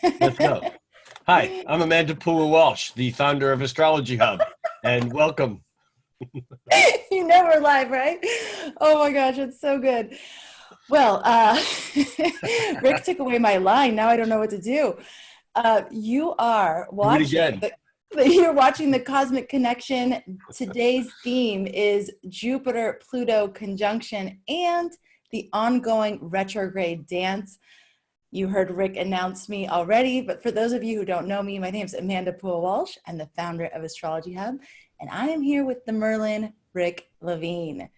Let's go. Hi, I'm Amanda Pua Walsh, the founder of Astrology Hub, and welcome. You never live, right? Oh my gosh, it's so good. Well, Rick took away my line. Now I don't know what to do. You are Do it watching again. you're watching the Cosmic Connection. Today's theme is Jupiter-Pluto Conjunction and the ongoing retrograde dance. You heard Rick announce me already, but for those of you who don't know me, my name is Amanda Pua Walsh. I'm the founder of Astrology Hub, and I am here with the Merlin, Rick Levine.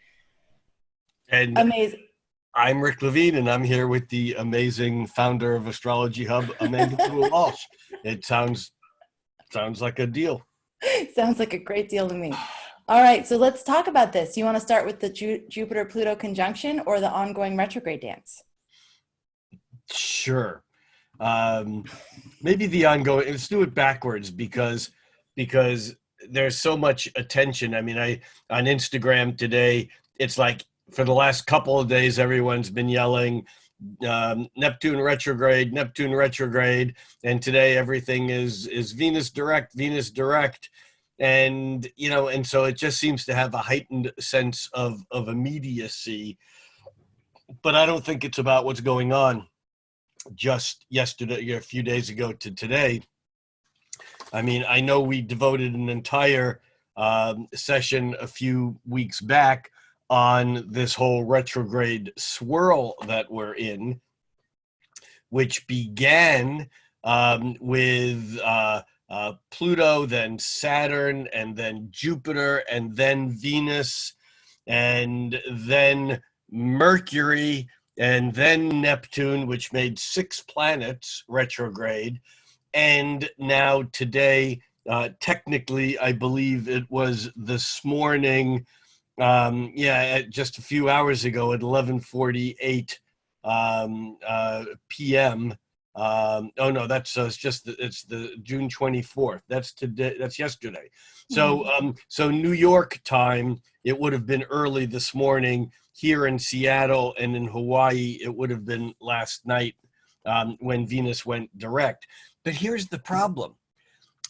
And Amazing. I'm Rick Levine, and I'm here with the amazing founder of Astrology Hub, Amanda Pua Walsh. It sounds like a deal. Sounds like a great deal to me. All right, so let's talk about this. You want to start with the Jupiter-Pluto conjunction or the ongoing retrograde dance? Sure. Maybe the ongoing. Let's do it backwards because there's so much attention. I mean, on Instagram today, it's like for the last couple of days, everyone's been yelling Neptune retrograde, Neptune retrograde, and today everything is Venus direct, Venus direct, and and so it just seems to have a heightened sense of immediacy. But I don't think it's about what's going on just yesterday, a few days ago to today. I mean, I know we devoted an entire session a few weeks back on this whole retrograde swirl that we're in, which began with Pluto, then Saturn, and then Jupiter, and then Venus, and then Mercury, and then Neptune, which made 6 planets retrograde. And now today, technically, I believe it was this morning, just a few hours ago at 11:48 p.m. Oh no, that's it's the June 24th. That's today. That's yesterday. So New York time, it would have been early this morning. Here in Seattle and in Hawaii, it would have been last night when Venus went direct. But here's the problem,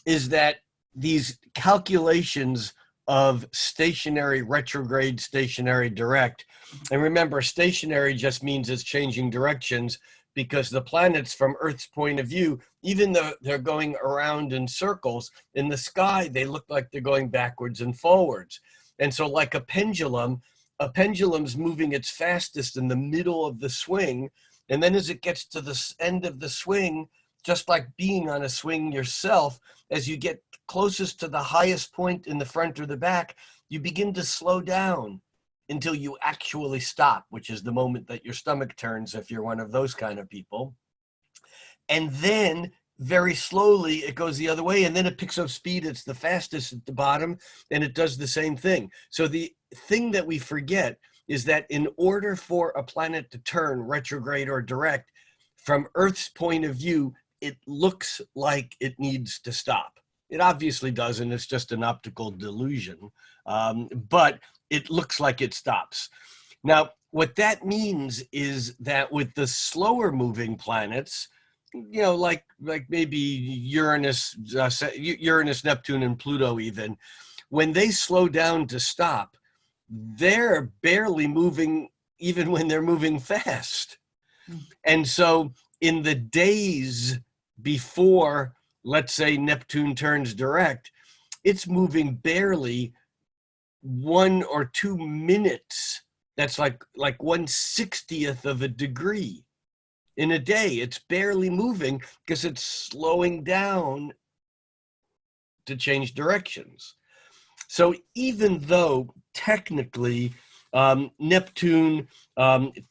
is that these calculations of stationary retrograde, stationary direct, and remember, stationary just means it's changing directions because the planets from Earth's point of view, even though they're going around in circles, in the sky, they look like they're going backwards and forwards. And so like a pendulum's moving its fastest in the middle of the swing. And then as it gets to the end of the swing, just like being on a swing yourself, as you get closest to the highest point in the front or the back, you begin to slow down until you actually stop, which is the moment that your stomach turns if you're one of those kind of people. And then very slowly it goes the other way, and then it picks up speed. It's the fastest at the bottom, and it does the same thing. So the thing that we forget is that in order for a planet to turn retrograde or direct, from Earth's point of view, it looks like it needs to stop. It obviously doesn't. It's just an optical delusion, but it looks like it stops. Now, what that means is that with the slower moving planets, like maybe Uranus, Neptune, and Pluto, even when they slow down to stop, they're barely moving, even when they're moving fast. And so in the days before, let's say, Neptune turns direct, it's moving barely 1 or 2 minutes. That's like 1/60th of a degree in a day. It's barely moving because it's slowing down to change directions. So even though technically Neptune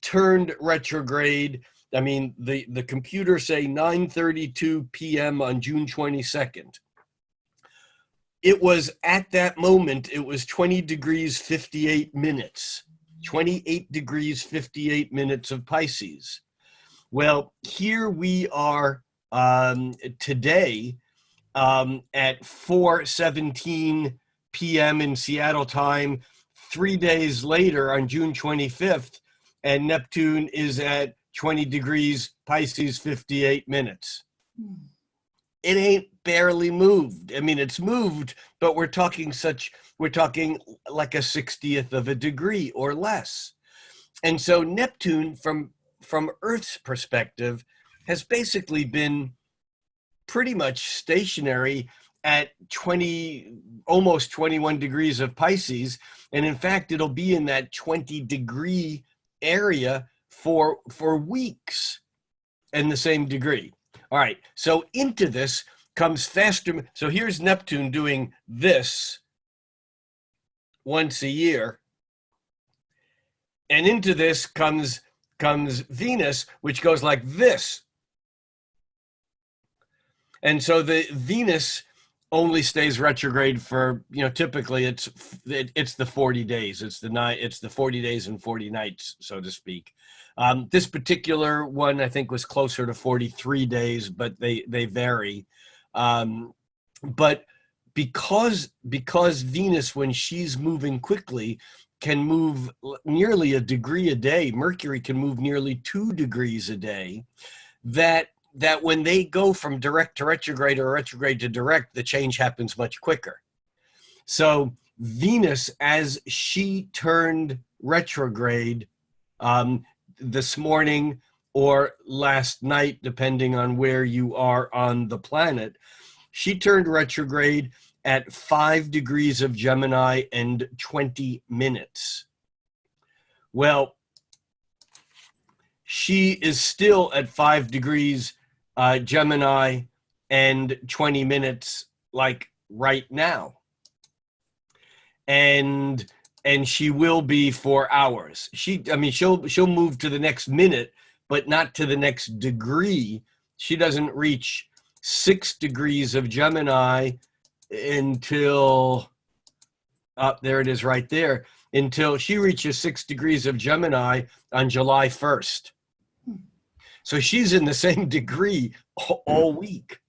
turned retrograde, I mean, the computers say 9:32 p.m. on June 22nd. It was at that moment, it was 20 degrees 58 minutes, 28 degrees 58 minutes of Pisces. Well, here we are today at 4:17 p.m. in Seattle time, 3 days later on June 25th, and Neptune is at 20 degrees Pisces 58 minutes. It ain't barely moved. I mean, it's moved, but we're talking like a 60th of a degree or less. And so Neptune, from Earth's perspective, has basically been pretty much stationary at almost 21 degrees of Pisces. And in fact, it'll be in that 20-degree area for weeks in the same degree. All right, so into this comes faster. So here's Neptune doing this once a year. And into this comes Venus, which goes like this. And so the Venus only stays retrograde for, typically it's the 40 days. It's the 40 days and 40 nights, so to speak. This particular one, I think, was closer to 43 days, but they vary. But because Venus, when she's moving quickly, can move nearly a degree a day, Mercury can move nearly 2 degrees a day, that when they go from direct to retrograde or retrograde to direct, the change happens much quicker. So Venus, as she turned retrograde this morning or last night, depending on where you are on the planet, she turned retrograde at 5 degrees of Gemini and 20 minutes. Well, she is still at 5 degrees Gemini and 20 minutes, like right now. And she will be for hours. She'll move to the next minute, but not to the next degree. She doesn't reach 6 degrees of Gemini until, there it is right there, until she reaches 6 degrees of Gemini on July 1st. So she's in the same degree all week.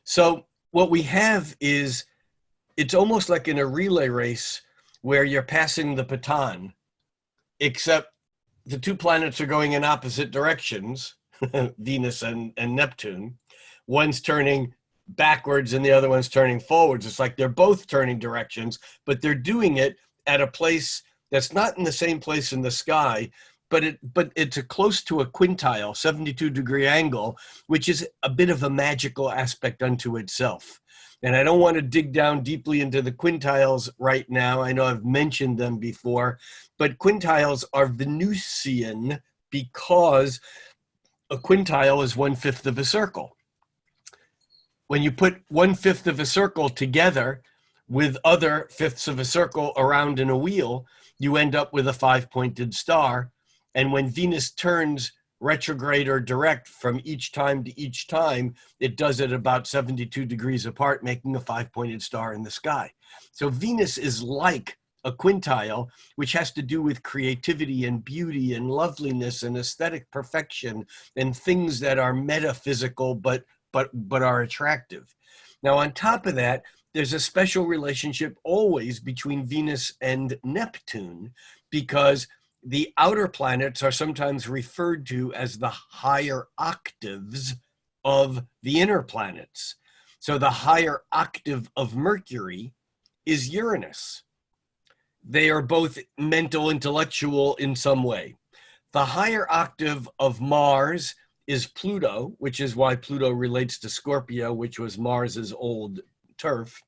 So what we have is, it's almost like in a relay race where you're passing the baton, except the two planets are going in opposite directions, Venus and Neptune. One's turning backwards and the other one's turning forwards. It's like they're both turning directions, but they're doing it at a place that's not in the same place in the sky, but it's close to a quintile, 72-degree angle, which is a bit of a magical aspect unto itself. And I don't want to dig down deeply into the quintiles right now. I know I've mentioned them before, but quintiles are Venusian because a quintile is 1/5 of a circle. When you put 1/5 of a circle together with other fifths of a circle around in a wheel, you end up with a 5-pointed star. And when Venus turns retrograde or direct from each time to each time, it does it about 72 degrees apart, making a 5-pointed star in the sky. So Venus is like a quintile, which has to do with creativity and beauty and loveliness and aesthetic perfection and things that are metaphysical but are attractive. Now, on top of that, there's a special relationship always between Venus and Neptune, because the outer planets are sometimes referred to as the higher octaves of the inner planets. So the higher octave of Mercury is Uranus. They are both mental, intellectual in some way. The higher octave of Mars is Pluto, which is why Pluto relates to Scorpio, which was Mars's old turf.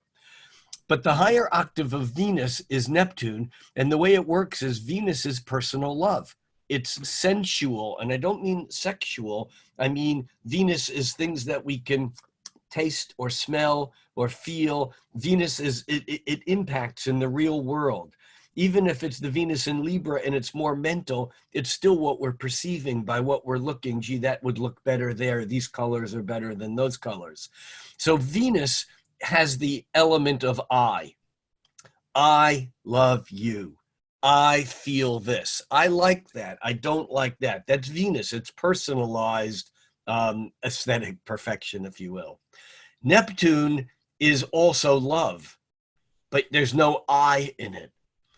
But the higher octave of Venus is Neptune, and the way it works is Venus is personal love. It's sensual, and I don't mean sexual. I mean, Venus is things that we can taste or smell or feel. Venus it impacts in the real world. Even if it's the Venus in Libra and it's more mental, it's still what we're perceiving by what we're looking. Gee, that would look better there. These colors are better than those colors. So Venus has the element of I. I love you. I feel this. I like that. I don't like that. That's Venus. It's personalized aesthetic perfection, if you will. Neptune is also love, but there's no I in it.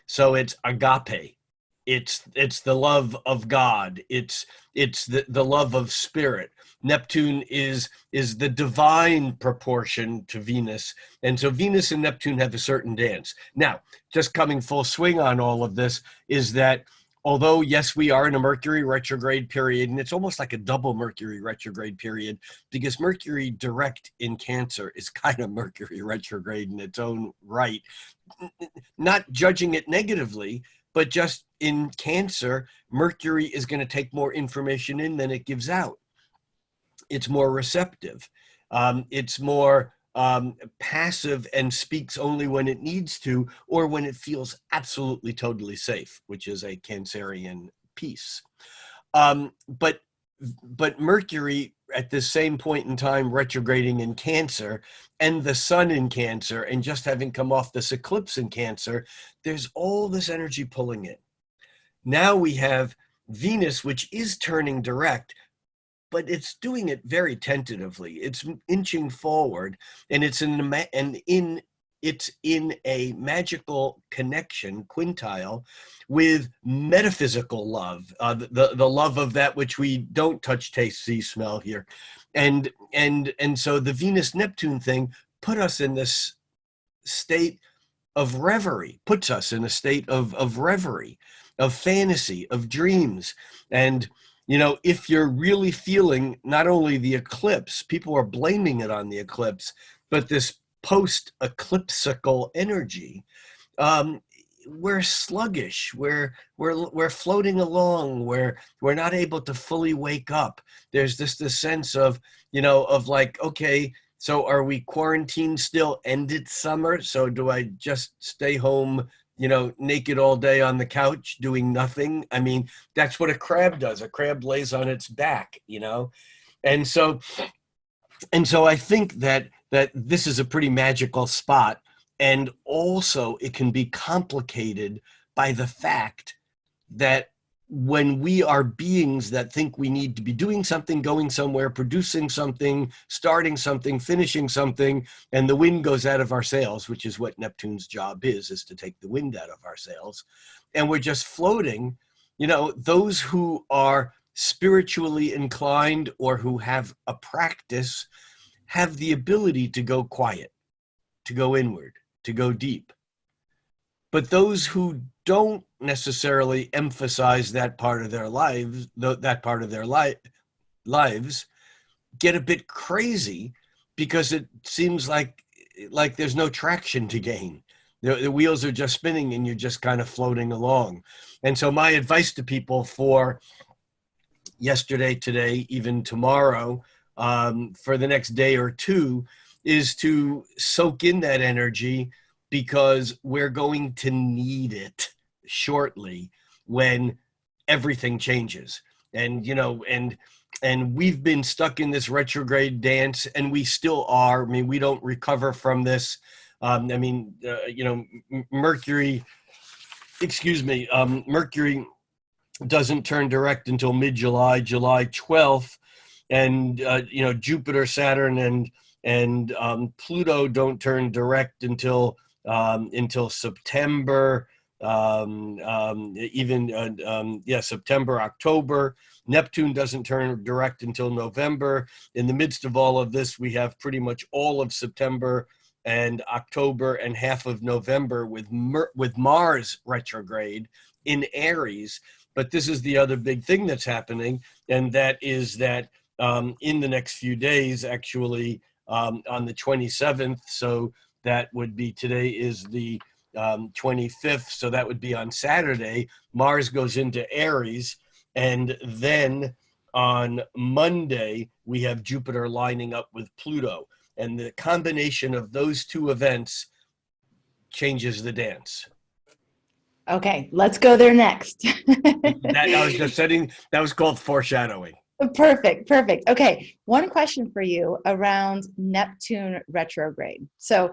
So it's agape. it's the love of God. It's the love of spirit. Neptune is the divine proportion to Venus. And so Venus and Neptune have a certain dance. Now, just coming full swing on all of this is that although, yes, we are in a Mercury retrograde period, and it's almost like a double Mercury retrograde period, because Mercury direct in Cancer is kind of Mercury retrograde in its own right. Not judging it negatively, but just in Cancer, Mercury is going to take more information in than it gives out. It's more receptive. It's more passive and speaks only when it needs to or when it feels absolutely totally safe, which is a Cancerian piece. But Mercury at this same point in time retrograding in Cancer, and the sun in Cancer, and just having come off this eclipse in Cancer, there's all this energy pulling in. Now we have Venus, which is turning direct, but it's doing it very tentatively. It's inching forward, and it's in a magical connection, quintile, with metaphysical love, the love of that which we don't touch, taste, see, smell, hear. And so the Venus-Neptune thing put us in this state of reverie, puts us in a state of reverie, of fantasy, of dreams. And you know, if you're really feeling not only the eclipse, people are blaming it on the eclipse, but this post-eclipsical energy, we're sluggish. We're floating along. We're not able to fully wake up. There's this sense of, you know, of like, okay, so are we quarantined still? Ended summer? So do I just stay home, you know, naked all day on the couch doing nothing? I mean, that's what a crab does. A crab lays on its back, you know? And so I think that this is a pretty magical spot. And also it can be complicated by the fact that when we are beings that think we need to be doing something, going somewhere, producing something, starting something, finishing something, and the wind goes out of our sails, which is what Neptune's job is to take the wind out of our sails, and we're just floating, you know, those who are spiritually inclined or who have a practice have the ability to go quiet, to go inward, to go deep. But those who don't necessarily emphasize that part of their lives, lives get a bit crazy because it seems like there's no traction to gain. The wheels are just spinning and you're just kind of floating along. And so my advice to people for yesterday, today, even tomorrow, for the next day or two, is to soak in that energy, because we're going to need it shortly when everything changes. And, you know, and we've been stuck in this retrograde dance, and we still are. I mean, we don't recover from this. You know, Mercury doesn't turn direct until mid-July, July 12th. And, you know, Jupiter, Saturn, and Pluto don't turn direct until September, September, October. Neptune doesn't turn direct until November. In the midst of all of this, we have pretty much all of September and October and half of November with Mars retrograde in Aries. But this is the other big thing that's happening, and that is that in the next few days, actually, on the 27th, so that would be, today is the 25th, so that would be on Saturday, Mars goes into Aries, and then on Monday, we have Jupiter lining up with Pluto. And the combination of those two events changes the dance. Okay, let's go there next. That was called foreshadowing. Perfect. Okay, one question for you around Neptune retrograde. So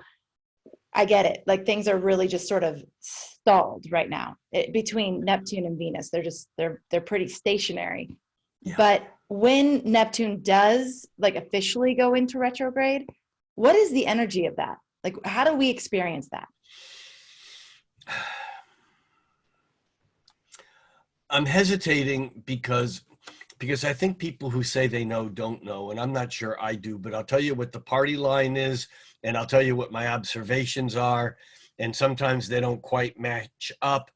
I get it. Like, things are really just sort of stalled right now between Neptune and Venus. They're pretty stationary. Yeah. But when Neptune does like officially go into retrograde, what is the energy of that? Like, how do we experience that? I'm hesitating because I think people who say they know don't know, and I'm not sure I do, but I'll tell you what the party line is, and I'll tell you what my observations are, and sometimes they don't quite match up,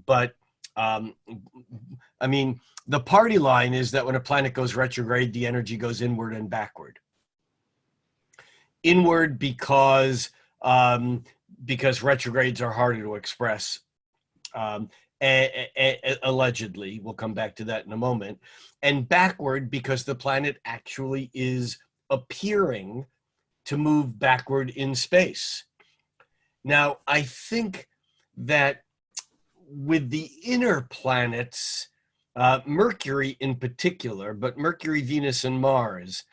but I mean, the party line is that when a planet goes retrograde, the energy goes inward and backward. Inward because retrogrades are harder to express. Allegedly, we'll come back to that in a moment, and backward because the planet actually is appearing to move backward in space. Now, I think that with the inner planets, Mercury in particular, but Mercury, Venus, and Mars,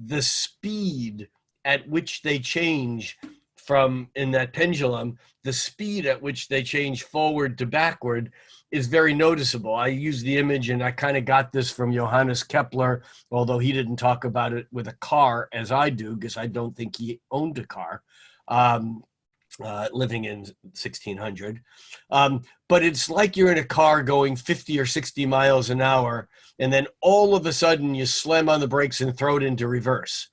the speed at which they change from, in that pendulum, the speed at which they change forward to backward is very noticeable. I use the image, and I kind of got this from Johannes Kepler, although he didn't talk about it with a car as I do, because I don't think he owned a car, living in 1600. But it's like you're in a car going 50 or 60 miles an hour, and then all of a sudden you slam on the brakes and throw it into reverse.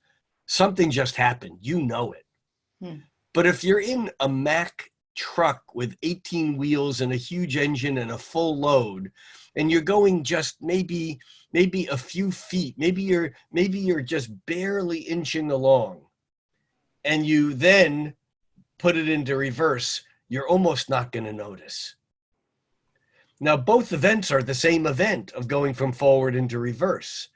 Something just happened. You know it. But if you're in a Mack truck with 18 wheels and a huge engine and a full load, and you're going just maybe a few feet, maybe you're just barely inching along, and you then put it into reverse, you're almost not going to notice. Now, both events are the same event of going from forward into reverse.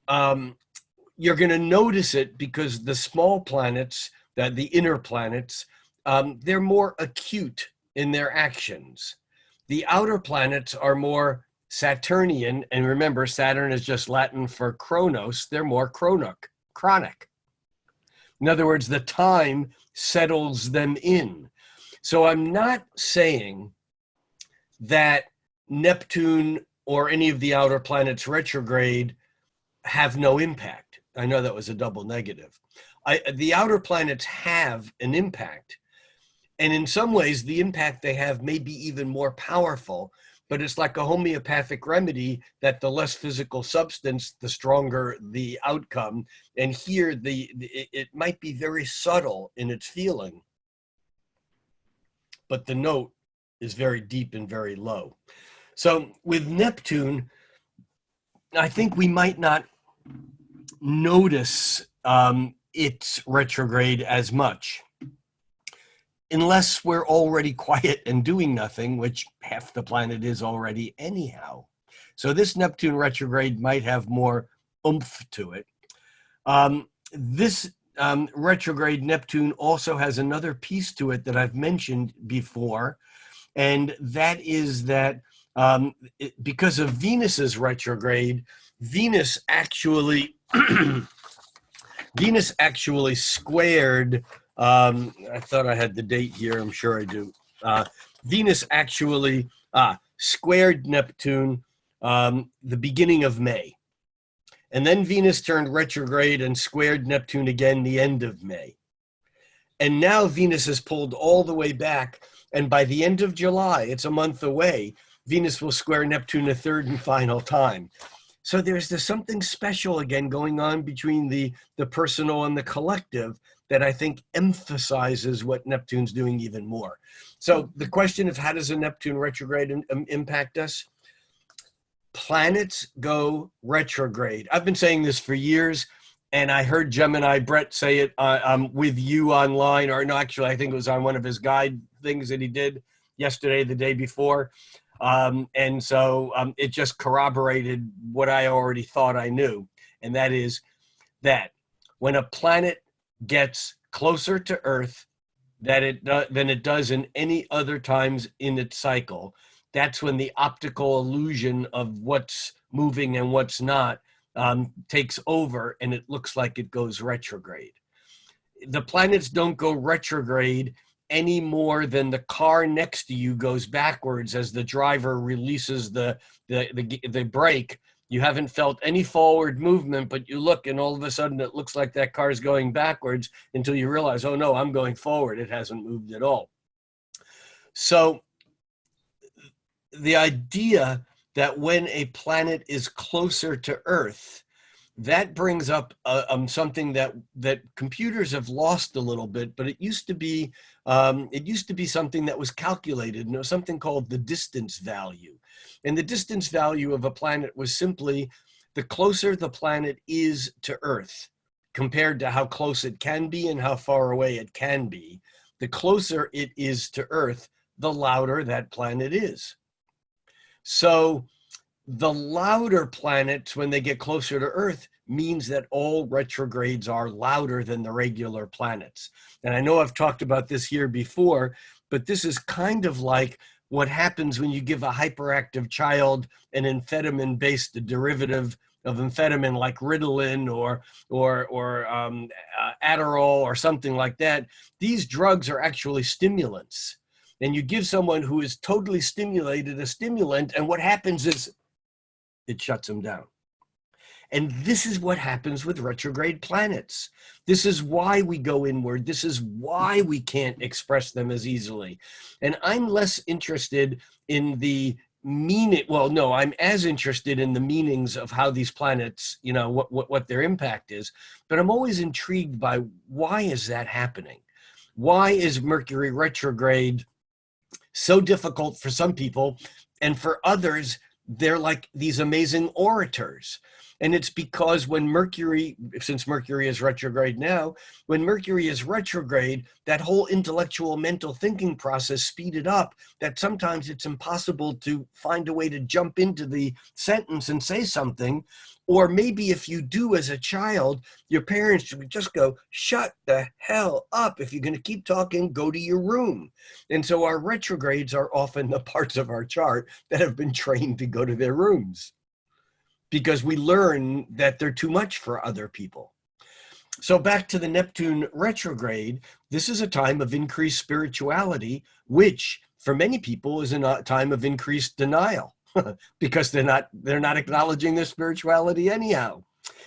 You're going to notice it because the small planets, the inner planets, they're more acute in their actions. The outer planets are more Saturnian, and remember, Saturn is just Latin for chronos. They're more chronic. In other words, the time settles them in. So I'm not saying that Neptune or any of the outer planets retrograde have no impact. I know that was a double negative. The outer planets have an impact. And in some ways, the impact they have may be even more powerful, but it's like a homeopathic remedy that the less physical substance, the stronger the outcome. And here, it might be very subtle in its feeling, but the note is very deep and very low. So with Neptune, I think we might not notice its retrograde as much, unless we're already quiet and doing nothing, which half the planet is already anyhow. So this Neptune retrograde might have more oomph to it. This retrograde Neptune also has another piece to it that I've mentioned before, and that is that because of Venus's retrograde, Venus actually squared, I thought I had the date here, I'm sure I do. Venus actually squared Neptune the beginning of May. And then Venus turned retrograde and squared Neptune again the end of May. And now Venus is pulled all the way back. And by the end of July, it's a month away, Venus will square Neptune a third and final time. So there's something special again going on between the personal and the collective that I think emphasizes what Neptune's doing even more. So the question of how does a Neptune retrograde impact us? Planets go retrograde. I've been saying this for years, and I heard Gemini Brett say it with you online, or no, actually, I think it was on one of his guide things that he did yesterday, the day before. And so it just corroborated what I already thought I knew. And that is that when a planet gets closer to Earth than it does in any other times in its cycle, that's when the optical illusion of what's moving and what's not takes over, and it looks like it goes retrograde. The planets don't go retrograde any more than the car next to you goes backwards as the driver releases the brake. You haven't felt any forward movement, but you look and all of a sudden it looks like that car is going backwards until you realize, oh no, I'm going forward. It hasn't moved at all. So the idea that when a planet is closer to Earth, that brings up something that computers have lost a little bit, but it used to be something that was calculated, and it was something called the distance value. And the distance value of a planet was simply the closer the planet is to Earth compared to how close it can be and how far away it can be. The closer it is to Earth, the louder that planet is. So the louder planets, when they get closer to Earth, means that all retrogrades are louder than the regular planets. And I know I've talked about this here before, but this is kind of like what happens when you give a hyperactive child an amphetamine-based derivative of amphetamine like Ritalin or Adderall or something like that. These drugs are actually stimulants. And you give someone who is totally stimulated a stimulant, and what happens is it shuts them down. And this is what happens with retrograde planets. This is why we go inward. This is why we can't express them as easily. And I'm less interested in the meaning. Well, no, I'm as interested in the meanings of how these planets, you know, what their impact is. But I'm always intrigued by, why is that happening? Why is Mercury retrograde so difficult for some people, and for others, they're like these amazing orators? And it's because when Mercury, since Mercury is retrograde now, when Mercury is retrograde, that whole intellectual mental thinking process speeded up, that sometimes it's impossible to find a way to jump into the sentence and say something. Or maybe if you do as a child, your parents would just go, shut the hell up. If you're going to keep talking, go to your room. And so our retrogrades are often the parts of our chart that have been trained to go to their rooms, because we learn that they're too much for other people. So back to the Neptune retrograde, this is a time of increased spirituality, which for many people is a time of increased denial because they're not acknowledging their spirituality anyhow.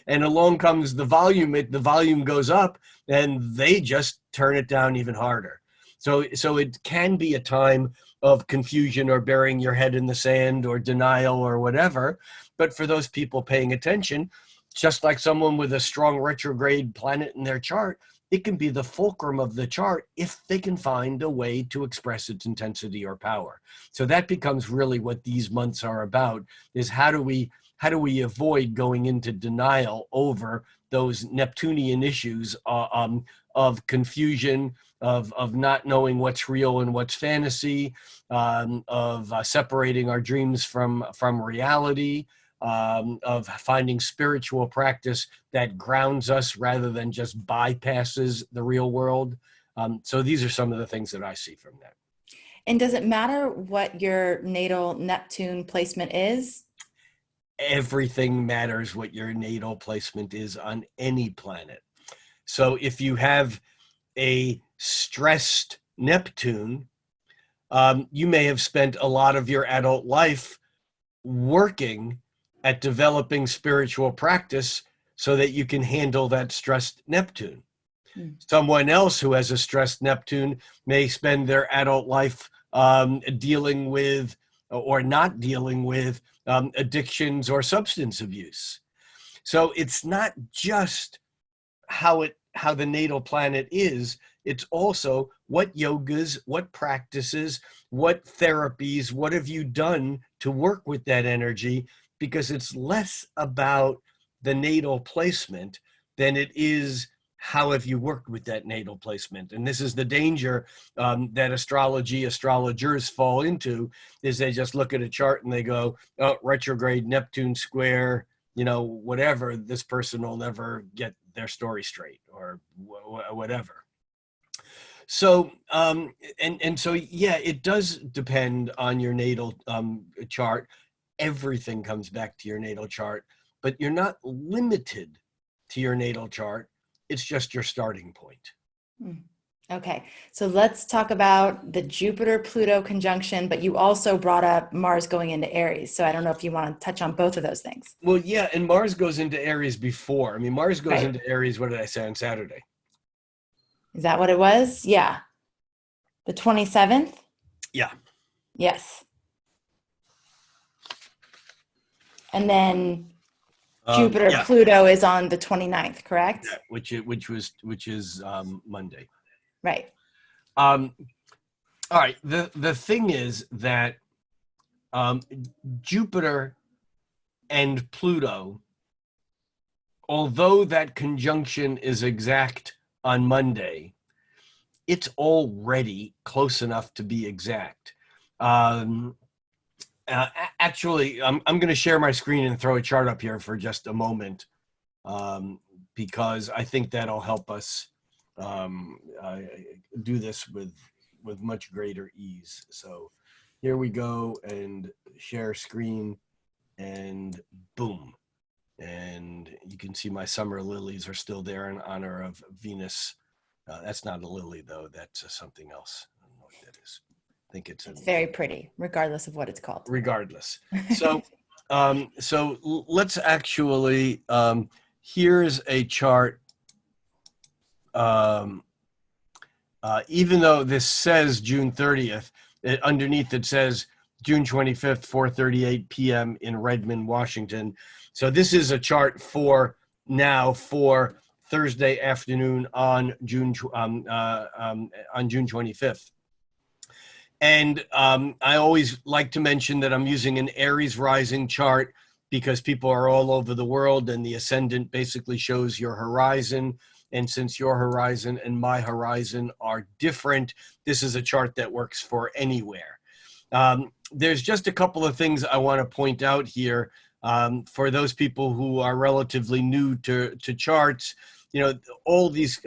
And along comes the volume goes up, and they just turn it down even harder. So it can be a time of confusion or burying your head in the sand or denial or whatever. But for those people paying attention, just like someone with a strong retrograde planet in their chart, it can be the fulcrum of the chart if they can find a way to express its intensity or power. So that becomes really what these months are about, is how do we avoid going into denial over those Neptunian issues of confusion, of not knowing what's real and what's fantasy, of separating our dreams from reality, of finding spiritual practice that grounds us rather than just bypasses the real world. So these are some of the things that I see from that. And does it matter what your natal Neptune placement is? Everything matters what your natal placement is on any planet. So if you have a stressed Neptune, you may have spent a lot of your adult life working at developing spiritual practice so that you can handle that stressed Neptune. Someone else who has a stressed Neptune may spend their adult life dealing with or not dealing with addictions or substance abuse. So it's not just how the natal planet is, it's also what yogas, what practices, what therapies, what have you done to work with that energy, because it's less about the natal placement than it is how have you worked with that natal placement. And this is the danger that astrologers fall into, is they just look at a chart and they go, oh, retrograde Neptune square, you know, whatever, this person will never get their story straight or whatever. So, and so, yeah, it does depend on your natal chart. Everything comes back to your natal chart, but you're not limited to your natal chart. It's just your starting point. Okay, so let's talk about the Jupiter-Pluto conjunction, but you also brought up Mars going into Aries. So I don't know if you want to touch on both of those things. Well, yeah, and Mars goes into Aries before. I mean, Mars goes into Aries, what did I say, on Saturday? Is that what it was? Yeah. The 27th? Yeah. Yes. And then Yeah, Jupiter-Pluto is on the 29th, correct? yeah, which is Monday. Right. All right. The thing is that Jupiter and Pluto, although that conjunction is exact on Monday, it's already close enough to be exact. Actually, I'm going to share my screen and throw a chart up here for just a moment, because I think that'll help us do this with much greater ease. So here we go, and share screen, and boom. And you can see my summer lilies are still there in honor of Venus. That's not a lily, though. That's something else. I don't know what that is. I think it's very pretty, regardless of what it's called. Regardless. So, let's actually, here's a chart. Even though this says June 30th, underneath it says June 25th, 4:38 p.m. in Redmond, Washington. So this is a chart for Thursday afternoon on June 25th. And I always like to mention that I'm using an Aries rising chart because people are all over the world, and the ascendant basically shows your horizon. And since your horizon and my horizon are different, this is a chart that works for anywhere. There's just a couple of things I want to point out here. For those people who are relatively new to charts, all these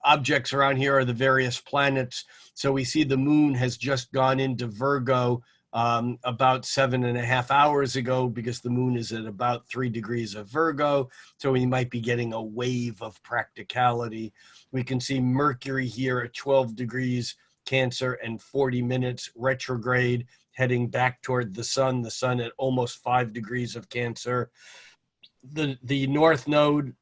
objects around here are the various planets. So we see the moon has just gone into Virgo about 7.5 hours ago, because the moon is at about 3 degrees of Virgo. So we might be getting a wave of practicality. We can see Mercury here at 12 degrees Cancer and 40 minutes retrograde, heading back toward the sun at almost 5 degrees of Cancer. The North Node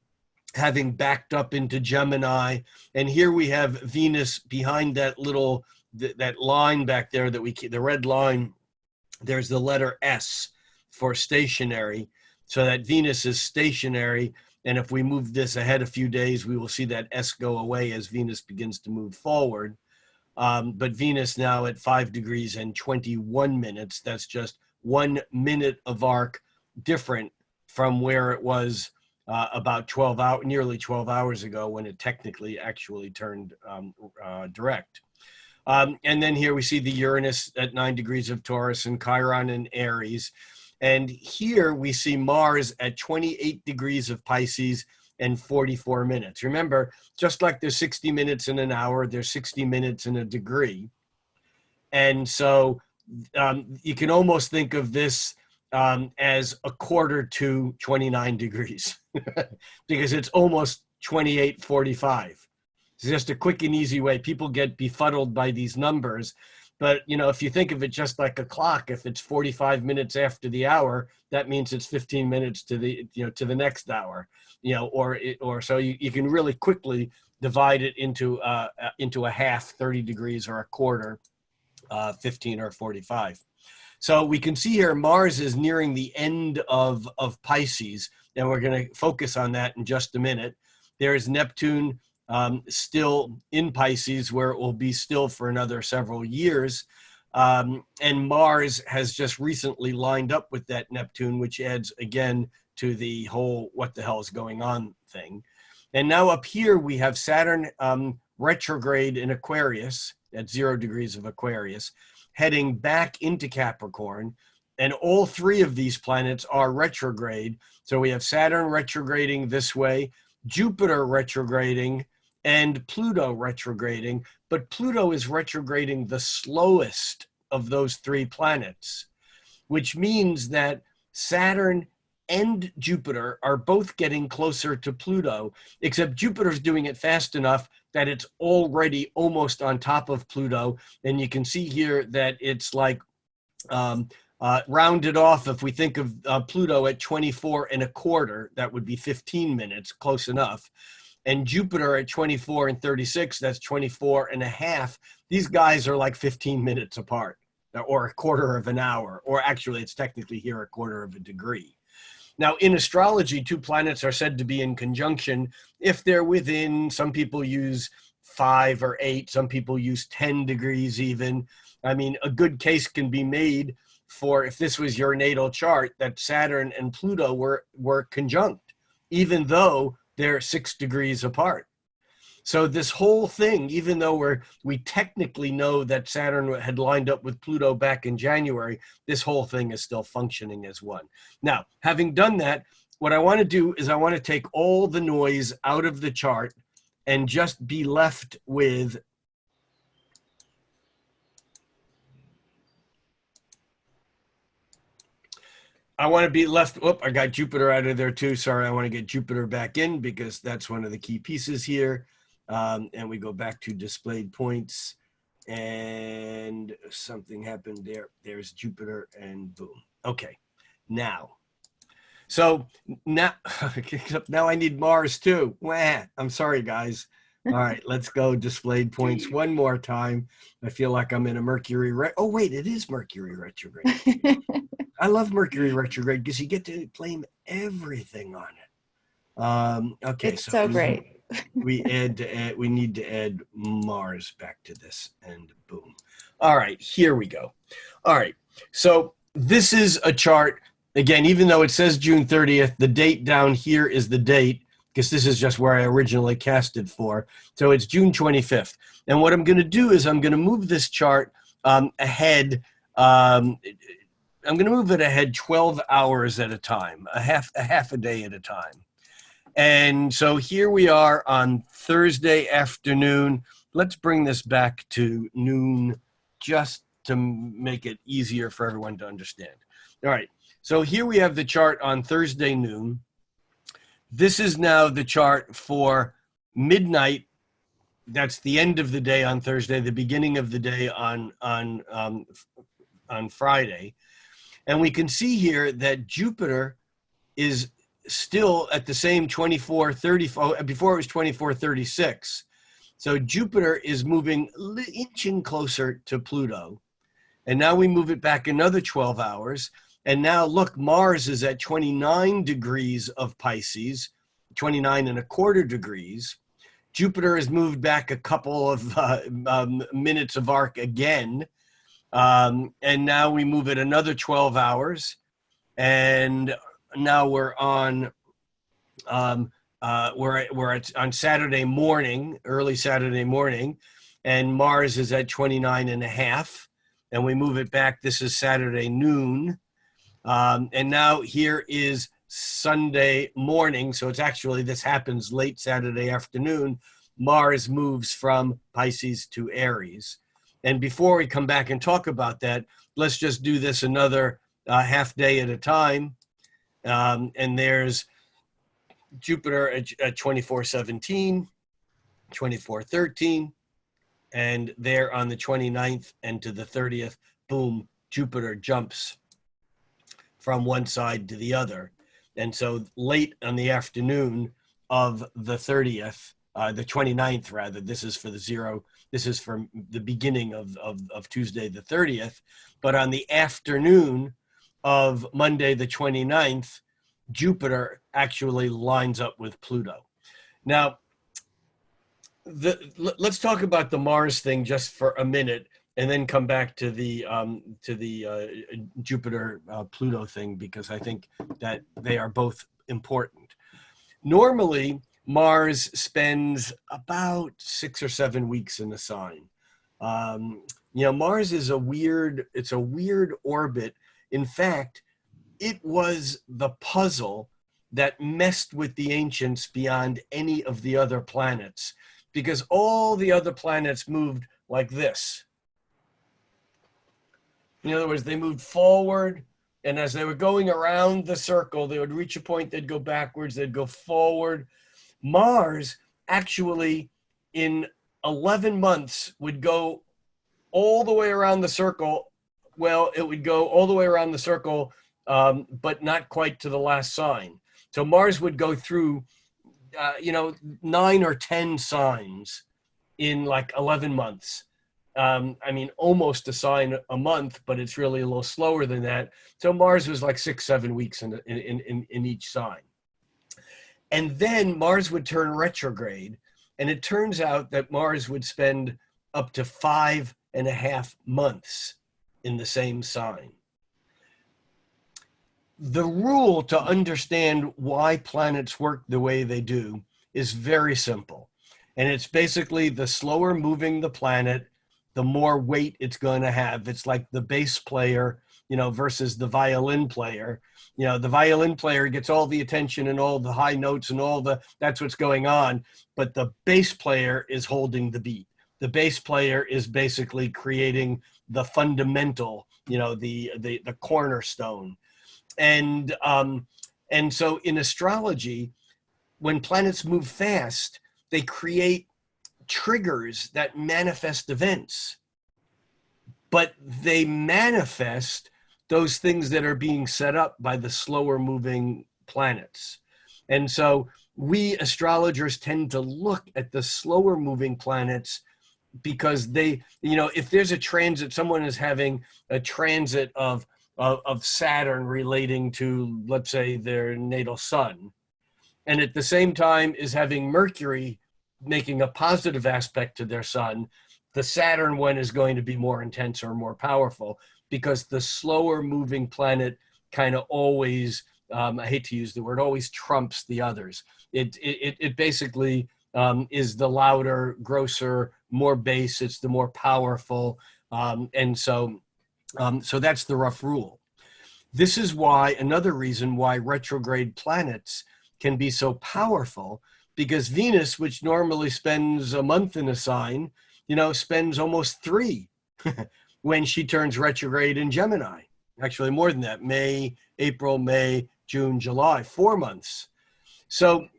having backed up into Gemini. And here we have Venus behind that little, that line back there that we keep, the red line, there's the letter S for stationary. So that Venus is stationary. And if we move this ahead a few days, we will see that S go away as Venus begins to move forward. But Venus now at 5 degrees and 21 minutes, that's just 1 minute of arc different from where it was about nearly 12 hours ago, when it technically actually turned direct. And then here we see the Uranus at 9 degrees of Taurus and Chiron in Aries. And here we see Mars at 28 degrees of Pisces and 44 minutes. Remember, just like there's 60 minutes in an hour, there's 60 minutes in a degree. And so you can almost think of this as a quarter to 29 degrees because it's almost 28:45. It's just a quick and easy way. People get befuddled by these numbers, but if you think of it just like a clock, if it's 45 minutes after the hour, that means it's 15 minutes to the to the next hour, or so you can really quickly divide it into a half, 30 degrees, or a quarter, 15 or 45. So we can see here Mars is nearing the end of Pisces, and we're going to focus on that in just a minute. There's Neptune still in Pisces, where it will be still for another several years. And Mars has just recently lined up with that Neptune, which adds again to the whole what the hell is going on thing. And now up here we have Saturn retrograde in Aquarius at 0 degrees of Aquarius, heading back into Capricorn. And all three of these planets are retrograde. So we have Saturn retrograding this way, Jupiter retrograding, and Pluto retrograding. But Pluto is retrograding the slowest of those three planets, which means that Saturn and Jupiter are both getting closer to Pluto, except Jupiter's doing it fast enough that it's already almost on top of Pluto. And you can see here that it's like rounded off. If we think of Pluto at 24.25, that would be 15 minutes, close enough. And Jupiter at 24 and 36, that's 24.5. These guys are like 15 minutes apart. or a quarter of an hour, or actually it's technically here a quarter of a degree. Now, in astrology, two planets are said to be in conjunction if they're within, some people use 5 or 8, some people use 10 degrees even. I mean, a good case can be made for, if this was your natal chart, that Saturn and Pluto were conjunct, even though they're 6 degrees apart. So this whole thing, even though we technically know that Saturn had lined up with Pluto back in January, this whole thing is still functioning as one. Now, having done that, what I want to do is I want to take all the noise out of the chart and just be left with I want to be left, I got Jupiter out of there too. Sorry, I want to get Jupiter back in because that's one of the key pieces here. And we go back to displayed points and something happened there. There's Jupiter and boom. Okay, now. So now I need Mars too. Wah, I'm sorry, guys. All right, let's go displayed points one more time. I feel like I'm in a Mercury. Oh, wait, it is Mercury retrograde. I love Mercury retrograde because you get to claim everything on it. Okay, it's so great. We need to add Mars back to this, and boom. All right, here we go. All right, so this is a chart. Again, even though it says June 30th, the date down here is the date, because this is just where I originally cast it for. So it's June 25th. And what I'm going to do is I'm going to move this chart ahead. I'm going to move it ahead 12 hours at a time, a half a day at a time. And so here we are on Thursday afternoon. Let's bring this back to noon just to make it easier for everyone to understand. All right. So here we have the chart on Thursday noon. This is now the chart for midnight. That's the end of the day on Thursday, the beginning of the day on Friday. And we can see here that Jupiter is still at the same 24:30, before it was 24:36. So Jupiter is inching closer to Pluto. And now we move it back another 12 hours. And now look, Mars is at 29 degrees of Pisces, 29.25 degrees. Jupiter has moved back a couple of minutes of arc again. And now we move it another 12 hours. And now we're on on Saturday morning, early Saturday morning, and Mars is at 29.5, and we move it back. This is Saturday noon. And now here is Sunday morning. So it's actually, this happens late Saturday afternoon. Mars moves from Pisces to Aries. And before we come back and talk about that, let's just do this another half day at a time. And there's Jupiter at 24:17, 24:13, and there on the 29th and to the 30th, boom, Jupiter jumps from one side to the other. And so late on the afternoon of the 30th, the 29th rather, this is for the beginning of Tuesday the 30th, but on the afternoon of Monday the 29th, Jupiter actually lines up with Pluto. Now, let's talk about the Mars thing just for a minute, and then come back to the Jupiter Pluto thing, because I think that they are both important. Normally, Mars spends about 6 or 7 weeks in a sign. Mars is a weird orbit. In fact, it was the puzzle that messed with the ancients beyond any of the other planets, because all the other planets moved like this. In other words, they moved forward, and as they were going around the circle, they would reach a point, they'd go backwards, they'd go forward. Mars actually, in 11 months, would go all the way around the circle. Well, it would go all the way around the circle, but not quite to the last sign. So Mars would go through, 9 or 10 signs in like 11 months. I mean, almost a sign a month, but it's really a little slower than that. So Mars was like 6-7 weeks in each sign. And then Mars would turn retrograde. And it turns out that Mars would spend up to 5.5 months in the same sign. The rule to understand why planets work the way they do is very simple. And it's basically the slower moving the planet, the more weight it's going to have. It's like the bass player, versus the violin player. The violin player gets all the attention and all the high notes and that's what's going on. But the bass player is holding the beat. The bass player is basically creating the fundamental, the cornerstone. And so in astrology, when planets move fast, they create triggers that manifest events, but they manifest those things that are being set up by the slower moving planets. And so we astrologers tend to look at the slower moving planets because they, if there's a transit, someone is having a transit of Saturn relating to, let's say, their natal sun, and at the same time is having Mercury making a positive aspect to their sun, the Saturn one is going to be more intense or more powerful because the slower moving planet kind of always, I hate to use the word, always trumps the others. It basically is the louder, grosser, more bass. It's the more powerful. And so that's the rough rule. This is why, another reason why retrograde planets can be so powerful, because Venus, which normally spends a month in a sign, spends almost 3 when she turns retrograde in Gemini. Actually, more than that, April, May, June, July, 4 months. So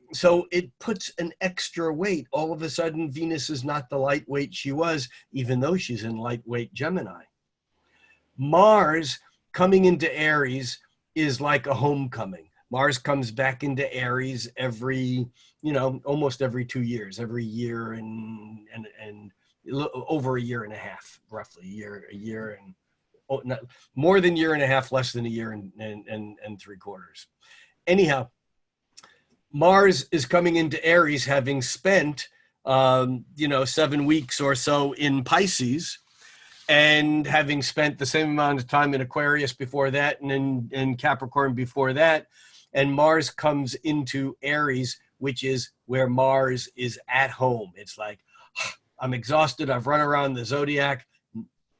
it puts an extra weight. All of a sudden, Venus is not the lightweight she was, even though she's in lightweight Gemini. Mars coming into Aries is like a homecoming. Mars comes back into Aries every, almost every 2 years, every year and over a year and a half, roughly a year and more than year and a half, less than a year and 3/4. Anyhow, Mars is coming into Aries, having spent, 7 weeks or so in Pisces, and having spent the same amount of time in Aquarius before that and in Capricorn before that. And Mars comes into Aries, which is where Mars is at home. It's like, I'm exhausted. I've run around the zodiac.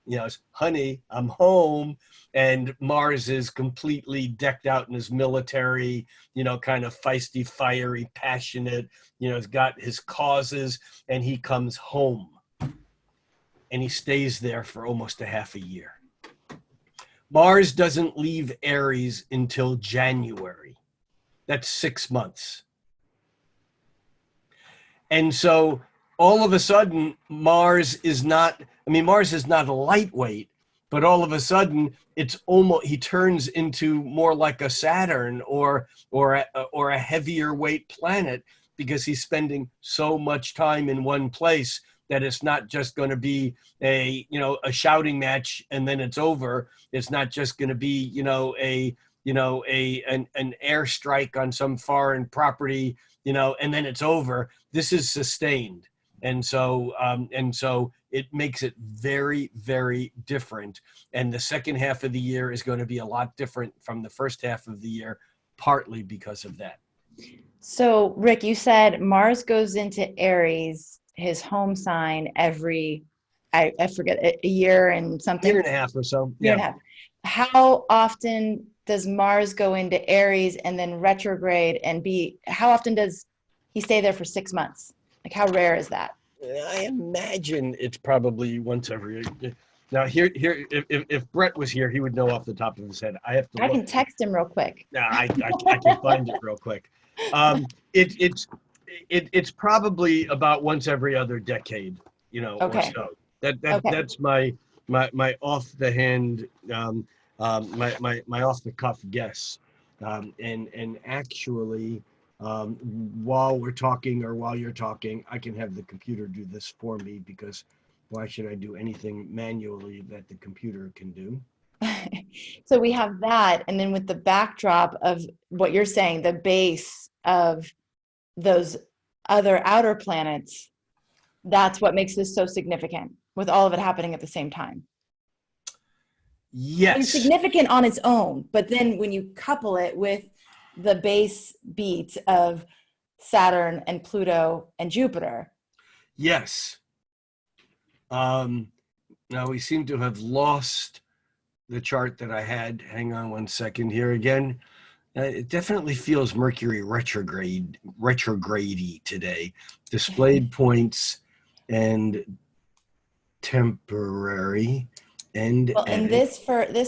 It's, honey, I'm home. And Mars is completely decked out in his military, kind of feisty, fiery, passionate, he's got his causes, and he comes home. And he stays there for almost a half a year. Mars doesn't leave Aries until January. That's 6 months. And so all of a sudden, Mars is not a lightweight, but all of a sudden he turns into more like a Saturn or a heavier weight planet, because he's spending so much time in one place that it's not just going to be a shouting match and then it's over. It's not just going to be, an airstrike on some foreign property, and then it's over. This is sustained. And so it makes it very, very different. And the second half of the year is going to be a lot different from the first half of the year, partly because of that. So, Rick, you said Mars goes into Aries, his home sign, every, I forget, a year and something. Year and a half or so. Year and a half. How often does Mars go into Aries and then retrograde how often does he stay there for 6 months? Like, how rare is that? I imagine it's probably once every. Now, here, if Brett was here, he would know off the top of his head. I can text him real quick. Yeah, I can find it real quick. It's probably about once every other decade, Okay. or so. That's my off the hand, my off the cuff guess. And actually, while we're talking or while you're talking, I can have the computer do this for me, because Why should I do anything manually that the computer can do? So we have that, and then with the backdrop of what you're saying, the base of those other outer planets, that's what makes this so significant with all of it happening at the same time. Yes. It's significant on its own, but then when you couple it with the base beat of Saturn and Pluto and Jupiter. Yes. Now we seem to have lost the chart that I had. Hang on one second here again. It definitely feels Mercury retrograde today. Displayed points and temporary. And this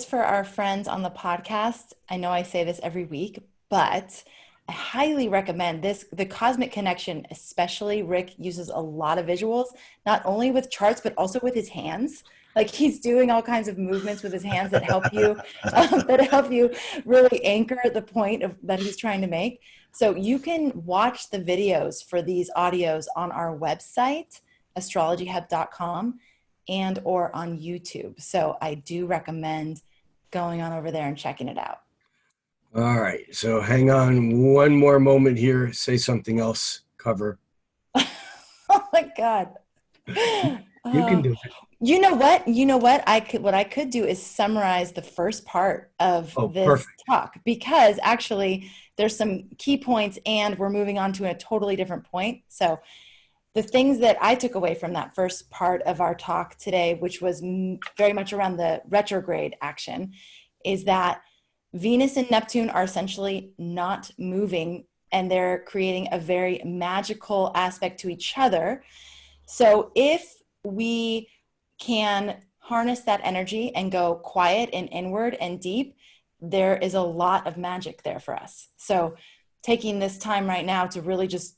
for our friends on the podcast. I know I say this every week, but I highly recommend this. The Cosmic Connection, especially Rick uses a lot of visuals, not only with charts, but also with his hands. Like he's doing all kinds of movements with his hands that help you, really anchor the point that he's trying to make. So you can watch the videos for these audios on our website, astrologyhub.com, and or on YouTube. So I do recommend going on over there and checking it out. All right. So hang on one more moment here. Say something else. Cover. Oh my God. You can do it. You know what? What I could do is summarize the first part of this perfect. talk, because actually there's some key points and we're moving on to a totally different point. So the things that I took away from that first part of our talk today, which was very much around the retrograde action, is that Venus and Neptune are essentially not moving and they're creating a very magical aspect to each other. So if we can harness that energy and go quiet and inward and deep, there is a lot of magic there for us. So taking this time right now to really just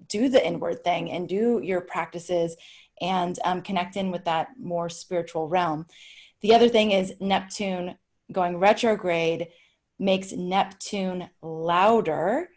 do the inward thing and do your practices and connect in with that more spiritual realm. The other thing is Neptune going retrograde makes Neptune louder.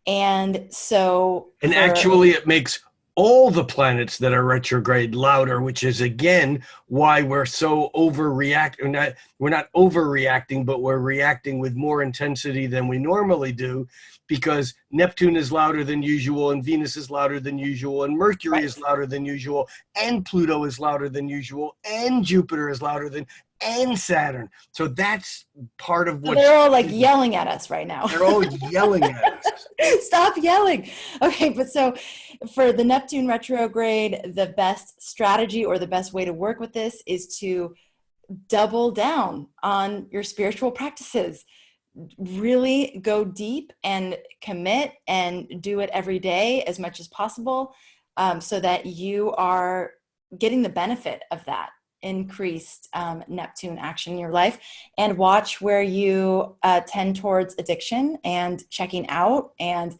And so... actually it makes all the planets that are retrograde louder, which is again why we're so overreacting. We're not overreacting, but we're reacting with more intensity than we normally do, because Neptune is louder than usual, and Venus is louder than usual, and Mercury is louder than usual, and Pluto is louder than usual, and Jupiter is louder than, and Saturn. So that's part of what they're all like yelling at us right now. They're all yelling at us. Stop yelling. Okay, but so for the Neptune retrograde, the best strategy or the best way to work with this is to double down on your spiritual practices. Really go deep and commit and do it every day as much as possible, so that you are getting the benefit of that increased Neptune action in your life, and watch where you tend towards addiction and checking out. And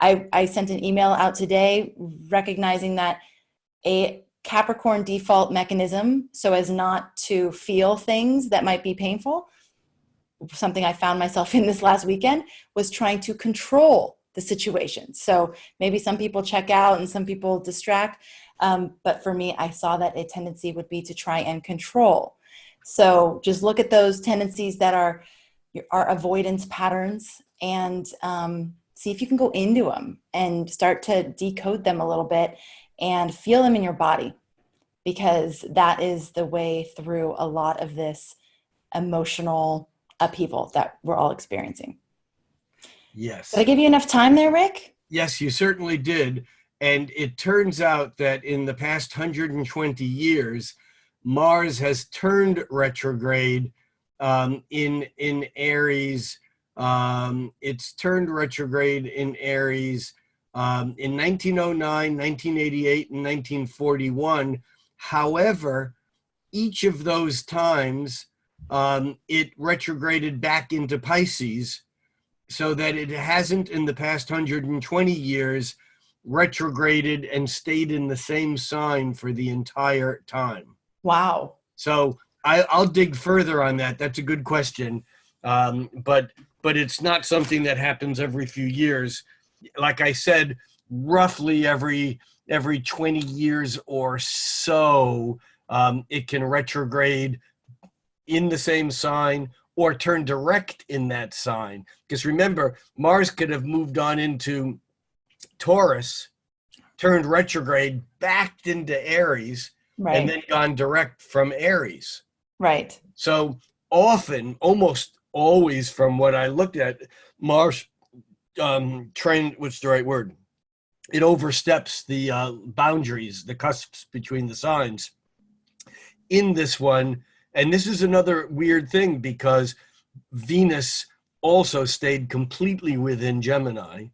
I sent an email out today recognizing that a Capricorn default mechanism, so as not to feel things that might be painful, something I found myself in this last weekend, was trying to control the situation. So maybe some people check out and some people distract. But for me, I saw that a tendency would be to try and control. So just look at those tendencies that are avoidance patterns, and see if you can go into them and start to decode them a little bit and feel them in your body, because that is the way through a lot of this emotional upheaval that we're all experiencing. Yes. Did I give you enough time there, Rick? Yes, you certainly did. And it turns out that in the past 120 years, Mars has turned retrograde in Aries. It's turned retrograde in Aries in 1909, 1988, and 1941. However, each of those times, it retrograded back into Pisces, so that it hasn't in the past 120 years retrograded and stayed in the same sign for the entire time. Wow. So I'll dig further on that. That's a good question. But it's not something that happens every few years. Like I said, roughly every every 20 years or so, it can retrograde in the same sign or turn direct in that sign. Because remember, Mars could have moved on into Taurus, turned retrograde, backed into Aries, and then gone direct from Aries. Right. So often, almost always from what I looked at, Mars trend, what's the right word? It oversteps the boundaries, the cusps between the signs. In this one, and this is another weird thing because Venus also stayed completely within Gemini,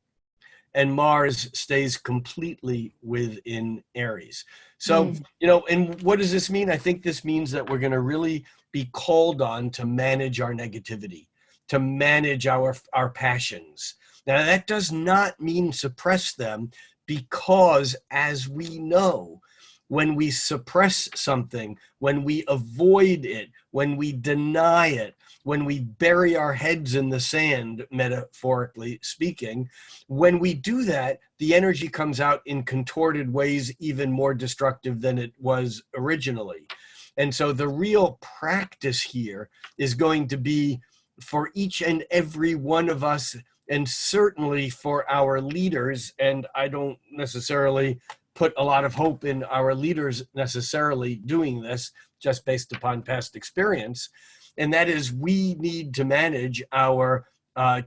and Mars stays completely within Aries. So, and what does this mean? I think this means that we're going to really be called on to manage our negativity, to manage our passions. Now, that does not mean suppress them, because as we know, when we suppress something, when we avoid it, when we deny it, when we bury our heads in the sand, metaphorically speaking, when we do that, the energy comes out in contorted ways, even more destructive than it was originally. And so the real practice here is going to be for each and every one of us, and certainly for our leaders. And I don't necessarily put a lot of hope in our leaders necessarily doing this just based upon past experience. And that is, we need to manage our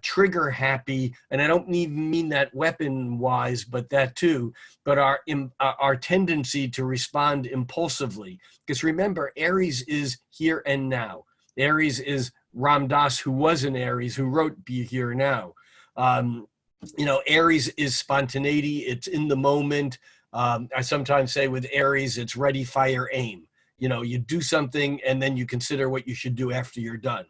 trigger happy, and I don't even mean that weapon wise, but that too, but our tendency to respond impulsively. Because remember, Aries is here and now. Aries is Ram Dass, who was an Aries, who wrote Be Here Now. Aries is spontaneity. It's in the moment. I sometimes say with Aries, it's ready, fire, aim. You do something and then you consider what you should do after you're done,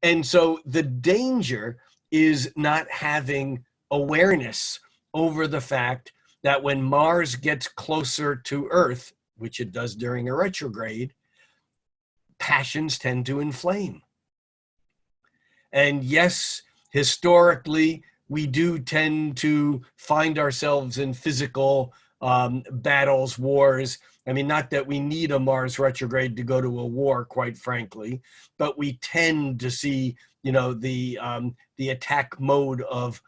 and so the danger is not having awareness over the fact that when Mars gets closer to Earth, which it does during a retrograde, passions tend to inflame. And yes, historically, we do tend to find ourselves in physical battles, wars. I mean, not that we need a Mars retrograde to go to a war, quite frankly, but we tend to see, the attack mode of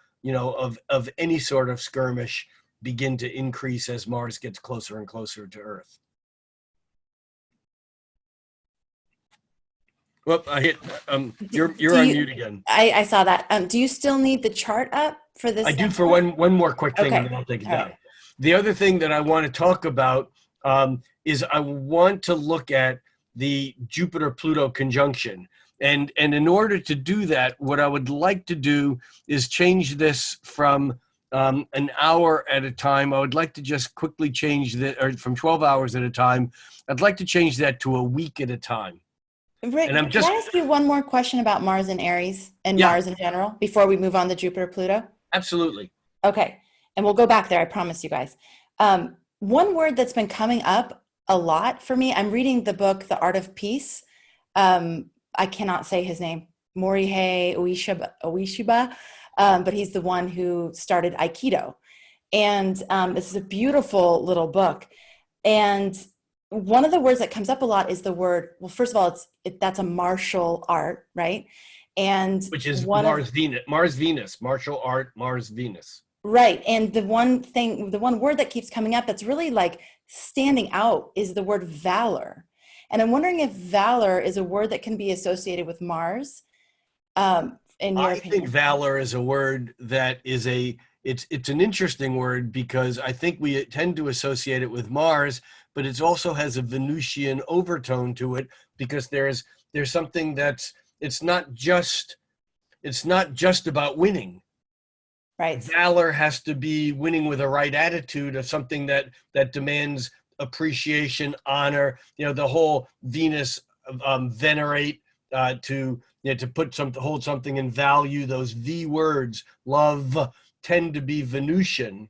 any sort of skirmish begin to increase as Mars gets closer and closer to Earth. Well, I hit. You're on mute again. I saw that. Do you still need the chart up for this? I do for one more quick thing, and then I'll take it down. Right. The other thing that I want to talk about is I want to look at the Jupiter-Pluto conjunction. And in order to do that, what I would like to do is change this from an hour at a time. I would like to just quickly change that, or from 12 hours at a time. I'd like to change that to a week at a time. Rick, can I ask you one more question about Mars and Aries and Mars in general before we move on to Jupiter-Pluto? Absolutely. Okay. And we'll go back there, I promise you guys. One word that's been coming up a lot for me, I'm reading the book, The Art of Peace. I cannot say his name, Morihei Ueshiba, but he's the one who started Aikido. And this is a beautiful little book. And one of the words that comes up a lot is the word, well, first of all, that's a martial art, right? And which is Mars-Venus, martial art, Mars-Venus. Right. And the one word that keeps coming up that's really like standing out is the word valor. And I'm wondering if valor is a word that can be associated with Mars. In your opinion. I think valor is a word that is it's an interesting word because I think we tend to associate it with Mars, but it also has a Venusian overtone to it because there's something that's it's not just about winning. Right. Valor has to be winning with a right attitude of something that demands appreciation, honor. The whole Venus venerate, to hold something in value. Those V words, love, tend to be Venusian,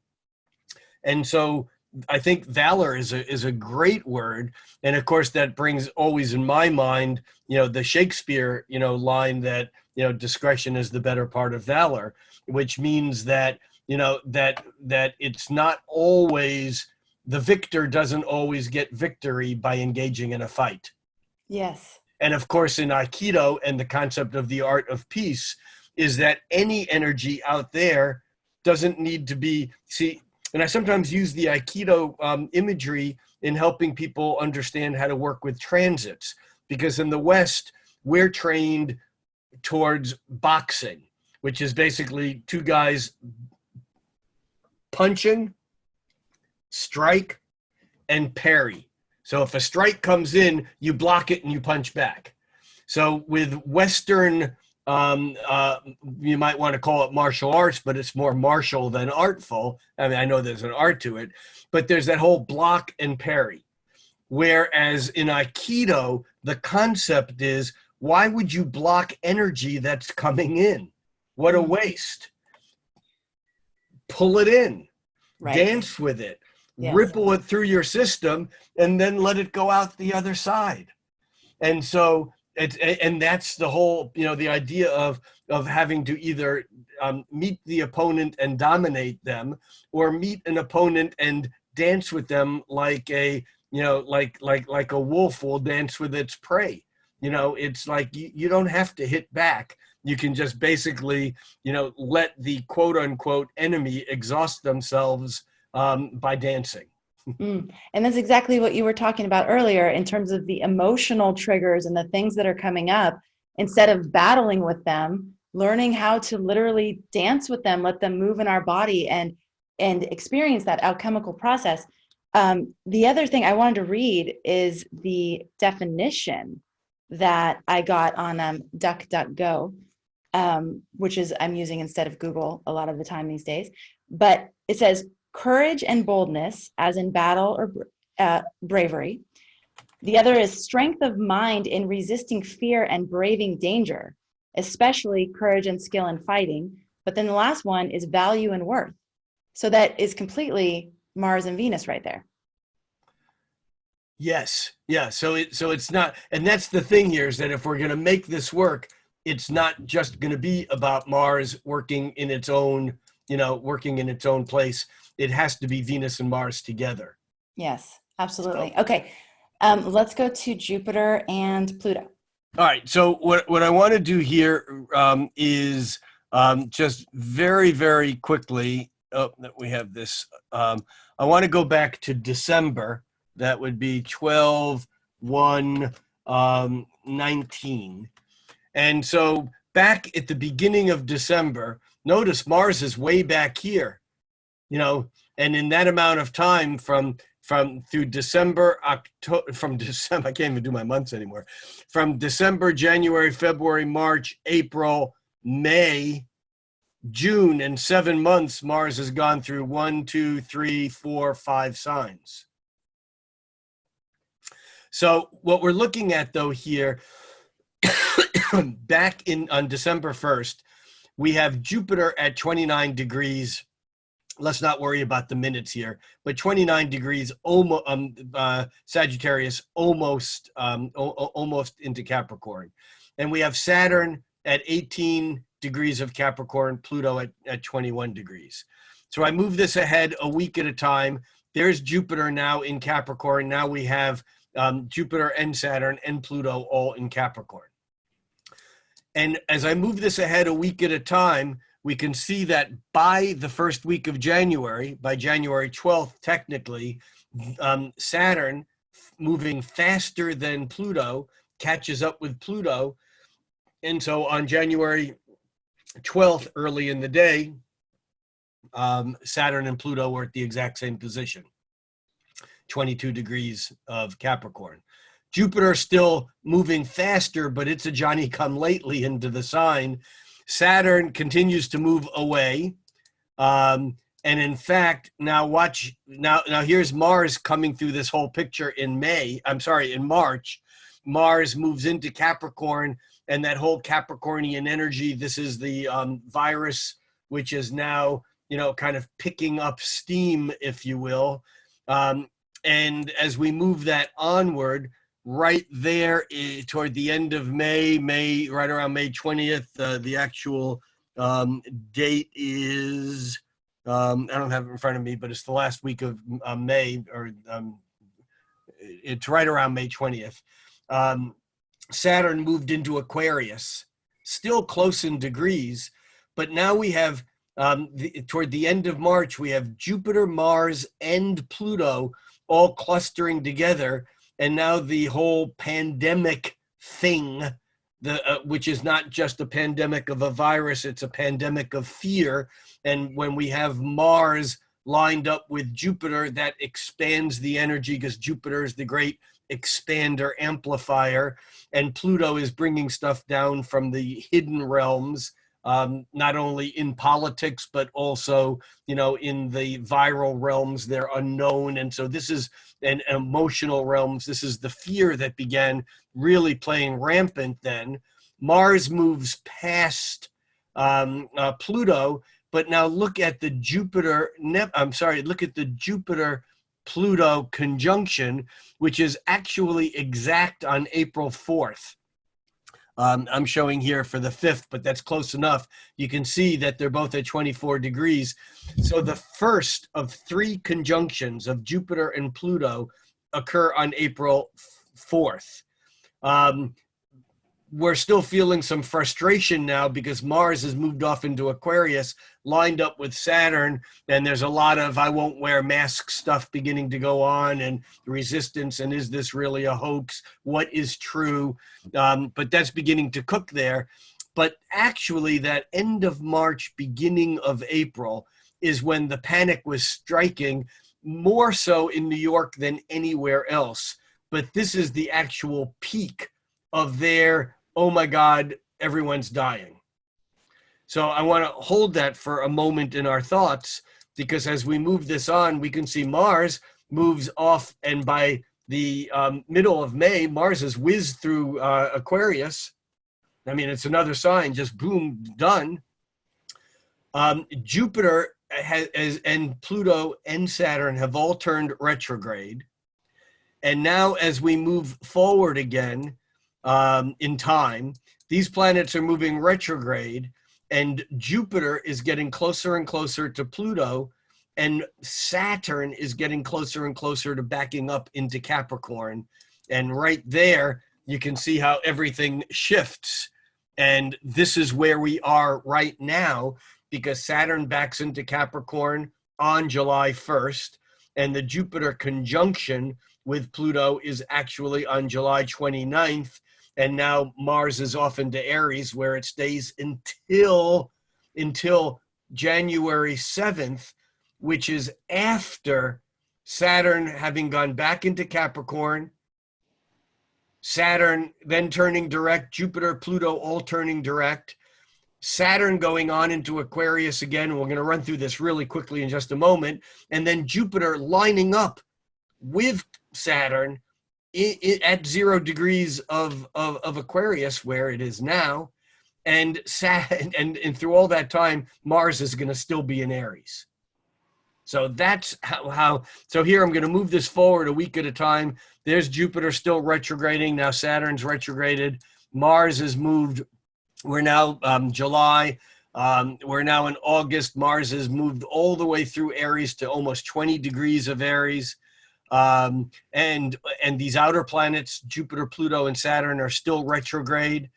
and so I think valor is a great word. And of course, that brings always in my mind, the Shakespeare, line that discretion is the better part of valor, which means that that it's not always, the victor doesn't always get victory by engaging in a fight. Yes. And of course, in Aikido, and the concept of the art of peace is that any energy out there doesn't need to be, see, and I sometimes use the Aikido imagery in helping people understand how to work with transits, because in the West, we're trained towards boxing, which is basically two guys punching, strike, and parry. So if a strike comes in, you block it and you punch back. So with Western, you might want to call it martial arts, but it's more martial than artful. I mean, I know there's an art to it, but there's that whole block and parry. Whereas in Aikido, the concept is, why would you block energy that's coming in? What a waste. Pull it in, Right. Dance with it, Yes. Ripple it through your system, and then let it go out the other side. And so, and that's the whole, the idea of having to either meet the opponent and dominate them, or meet an opponent and dance with them like a, like a wolf will dance with its prey. It's like you don't have to hit back. You can just basically, let the quote unquote enemy exhaust themselves by dancing. And that's exactly what you were talking about earlier in terms of the emotional triggers and the things that are coming up. Instead of battling with them, learning how to literally dance with them, let them move in our body and experience that alchemical process. The other thing I wanted to read is the definition that I got on DuckDuckGo, which is I'm using instead of Google a lot of the time these days. But it says courage and boldness, as in battle or bravery. The other is strength of mind in resisting fear and braving danger, especially courage and skill in fighting. But then the last one is value and worth. So that is completely Mars and Venus right there. Yes. Yeah. So it's not, and that's the thing here, is that if we're going to make this work, it's not just going to be about Mars working in its own, working in its own place. It has to be Venus and Mars together. Yes, absolutely. So, okay. Let's go to Jupiter and Pluto. All right. So what I want to do here is just very, very quickly, we have this. I want to go back to December. That would be 12/1/19. And so back at the beginning of December, notice Mars is way back here, and in that amount of time through December, October, from December, I can't even do my months anymore. From December, January, February, March, April, May, June, in 7 months, Mars has gone through 1, 2, 3, 4, 5 signs. So what we're looking at though here, back on December 1st, we have Jupiter at 29 degrees. Let's not worry about the minutes here, but 29 degrees, Sagittarius, almost into Capricorn. And we have Saturn at 18 degrees of Capricorn, Pluto at 21 degrees. So I move this ahead a week at a time. There's Jupiter now in Capricorn. Now we have Jupiter and Saturn and Pluto all in Capricorn. And as I move this ahead a week at a time, we can see that by the first week of January, by January 12th, technically, Saturn, moving faster than Pluto, catches up with Pluto. And so on January 12th, early in the day, Saturn and Pluto were at the exact same position, 22 degrees of Capricorn. Jupiter still moving faster, but it's a Johnny-come-lately into the sign. Saturn continues to move away. And in fact, now watch, now here's Mars coming through this whole picture in March. Mars moves into Capricorn, and that whole Capricornian energy, this is the virus, which is now, kind of picking up steam, if you will. And as we move that onward, right there toward the end of May, right around May 20th, the actual date is I don't have it in front of me, but it's the last week of May, or it's right around May 20th. Saturn moved into Aquarius, still close in degrees, but now we have, toward the end of March, we have Jupiter, Mars, and Pluto all clustering together. And now the whole pandemic thing, which is not just a pandemic of a virus, it's a pandemic of fear. And when we have Mars lined up with Jupiter, that expands the energy, because Jupiter is the great expander, amplifier, and Pluto is bringing stuff down from the hidden realms, not only in politics, but also, in the viral realms, they're unknown. And so this is an emotional realms. This is the fear that began really playing rampant then. Mars moves past Pluto, but now look at the Jupiter-Pluto conjunction, which is actually exact on April 4th. I'm showing here for the 5th, but that's close enough. You can see that they're both at 24 degrees. So the first of 3 conjunctions of Jupiter and Pluto occur on April 4th. We're still feeling some frustration now because Mars has moved off into Aquarius, lined up with Saturn, and there's a lot of I won't wear masks stuff beginning to go on, and resistance, and is this really a hoax? What is true? But that's beginning to cook there. But actually, that end of March, beginning of April is when the panic was striking, more so in New York than anywhere else. But this is the actual peak of their, oh my God, everyone's dying. So I want to hold that for a moment in our thoughts, because as we move this on, we can see Mars moves off, and by the middle of May, Mars has whizzed through Aquarius. I mean, it's another sign, just boom, done. Jupiter and Pluto and Saturn have all turned retrograde. And now as we move forward again, in time, these planets are moving retrograde, and Jupiter is getting closer and closer to Pluto, and Saturn is getting closer and closer to backing up into Capricorn. And right there, you can see how everything shifts. And this is where we are right now, because Saturn backs into Capricorn on July 1st, and the Jupiter conjunction with Pluto is actually on July 29th. And now Mars is off into Aries, where it stays until January 7th, which is after Saturn having gone back into Capricorn, Saturn then turning direct, Jupiter, Pluto all turning direct, Saturn going on into Aquarius again. We're going to run through this really quickly in just a moment. And then Jupiter lining up with Saturn at 0 degrees of Aquarius, where it is now, and through all that time, Mars is going to still be in Aries. So that's how. So here I'm going to move this forward a week at a time. There's Jupiter still retrograding. Now Saturn's retrograded. Mars has moved. We're now July. We're now in August. Mars has moved all the way through Aries to almost 20 degrees of Aries. And these outer planets, Jupiter, Pluto, and Saturn, are still retrograde.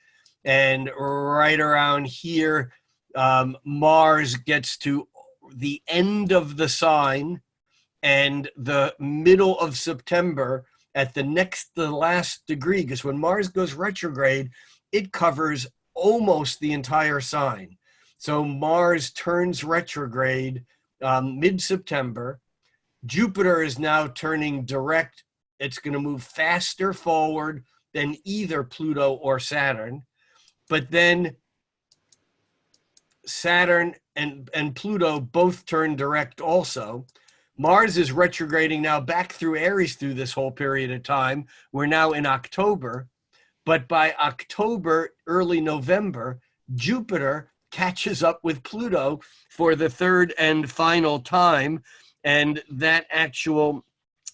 And right around here, Mars gets to the end of the sign, and the middle of September at the last degree, because when Mars goes retrograde, it covers almost the entire sign. So Mars turns retrograde mid-September. Jupiter is now turning direct. It's going to move faster forward than either Pluto or Saturn. But then Saturn and Pluto both turn direct also. Mars is retrograding now back through Aries through this whole period of time. We're now in October. But by October, early November, Jupiter catches up with Pluto for the third and final time. And that actual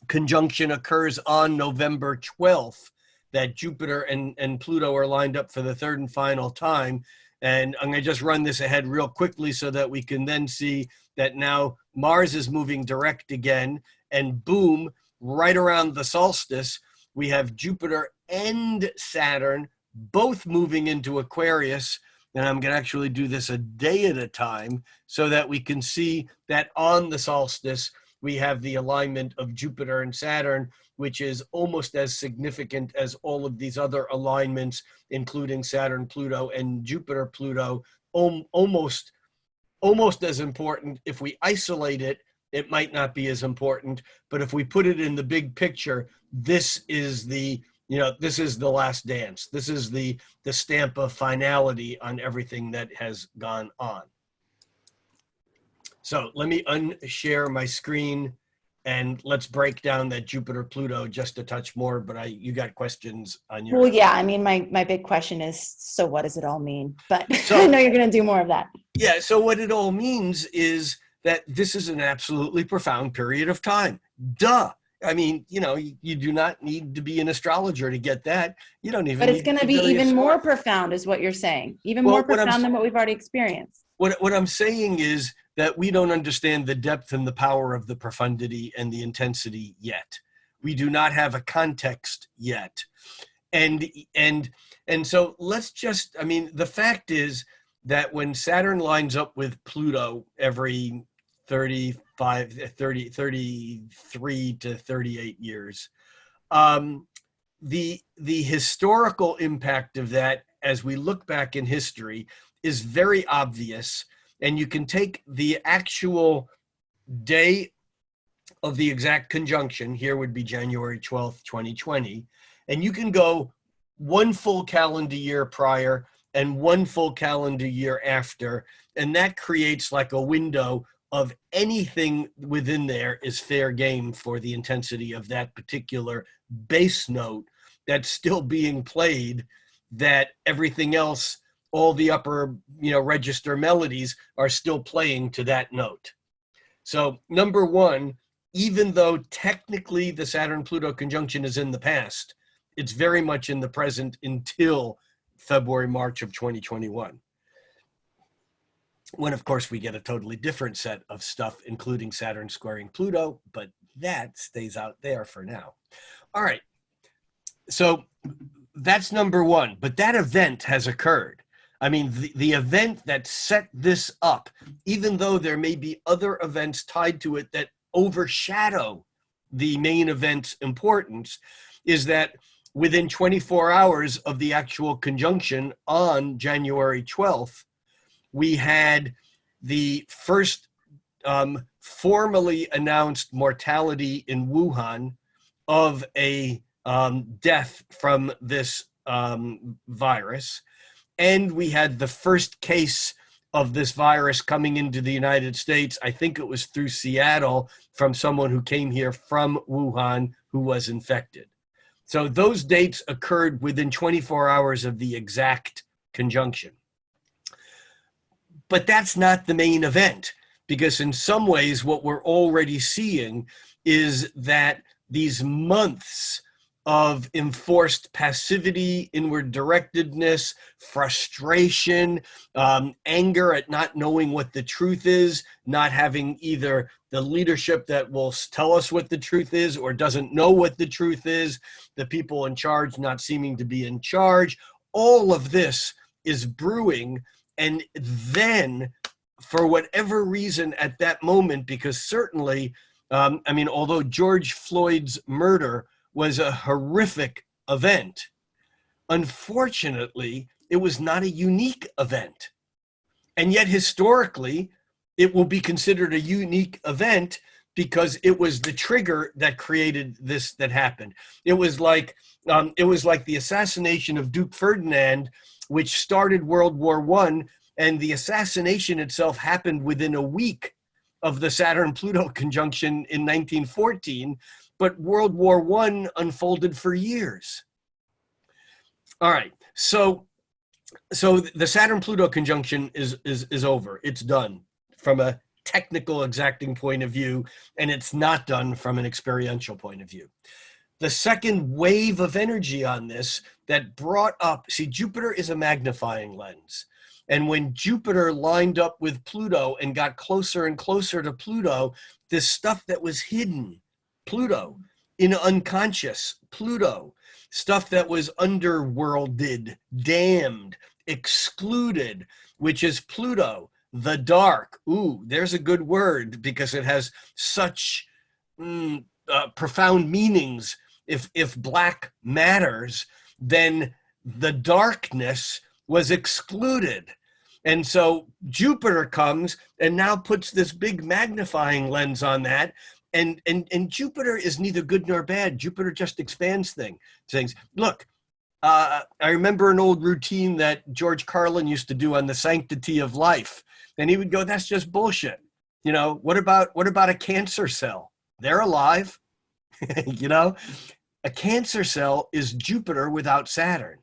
conjunction occurs on November 12th, that Jupiter and Pluto are lined up for the third and final time. And I'm going to just run this ahead real quickly so that we can then see that now Mars is moving direct again. And boom, right around the solstice, we have Jupiter and Saturn both moving into Aquarius. And I'm going to actually do this a day at a time so that we can see that on the solstice, we have the alignment of Jupiter and Saturn, which is almost as significant as all of these other alignments, including Saturn, Pluto, and Jupiter, Pluto, almost as important. If we isolate it, it might not be as important, but if we put it in the big picture, this is the last dance. This is the stamp of finality on everything that has gone on. So let me unshare my screen and let's break down that Jupiter-Pluto just a touch more, but you got questions on your... Well, yeah, I mean, my big question is, so what does it all mean? But so, I know you're going to do more of that. Yeah, so what it all means is that this is an absolutely profound period of time. Duh. I mean, you do not need to be an astrologer to get that. You don't even. But it's going to be even more profound, is what you're saying. Even more profound than what we've already experienced. What I'm saying is that we don't understand the depth and the power of the profundity and the intensity yet. We do not have a context yet, and so let's just. I mean, the fact is that when Saturn lines up with Pluto every 33 to 38 years. The historical impact of that, as we look back in history, is very obvious. And you can take the actual day of the exact conjunction, here would be January 12th, 2020, and you can go one full calendar year prior and one full calendar year after, and that creates like a window of anything within there is fair game for the intensity of that particular bass note that's still being played, that everything else, all the upper register melodies are still playing to that note. So number one, even though technically the Saturn-Pluto conjunction is in the past, it's very much in the present until February, March of 2021. When, of course, we get a totally different set of stuff, including Saturn squaring Pluto, but that stays out there for now. All right, so that's number one, but that event has occurred. I mean, the event that set this up, even though there may be other events tied to it that overshadow the main event's importance, is that within 24 hours of the actual conjunction on January 12th, we had the first formally announced mortality in Wuhan of a death from this virus. And we had the first case of this virus coming into the United States. I think it was through Seattle, from someone who came here from Wuhan who was infected. So those dates occurred within 24 hours of the exact conjunction. But that's not the main event, because in some ways what we're already seeing is that these months of enforced passivity, inward directedness, frustration, anger at not knowing what the truth is, not having either the leadership that will tell us what the truth is or doesn't know what the truth is, the people in charge not seeming to be in charge. All of this is brewing. And then, for whatever reason at that moment, because certainly, although George Floyd's murder was a horrific event, unfortunately, it was not a unique event. And yet, historically, it will be considered a unique event because it was the trigger that created this that happened. It was like the assassination of Duke Ferdinand, which started World War I, and the assassination itself happened within a week of the Saturn-Pluto conjunction in 1914, but World War I unfolded for years. All right, so the Saturn-Pluto conjunction is over. It's done from a technical exacting point of view, and it's not done from an experiential point of view. The second wave of energy on this that brought up, see, Jupiter is a magnifying lens. And when Jupiter lined up with Pluto and got closer and closer to Pluto, this stuff that was hidden, Pluto, in unconscious, Pluto, stuff that was underworlded, damned, excluded, which is Pluto, the dark. Ooh, there's a good word because it has such profound meanings. If black matters, then the darkness was excluded. And so Jupiter comes and now puts this big magnifying lens on that. And Jupiter is neither good nor bad. Jupiter just expands things. Look, I remember an old routine that George Carlin used to do on the sanctity of life. And he would go, that's just bullshit. You know, what about a cancer cell? They're alive. You know, a cancer cell is Jupiter without Saturn,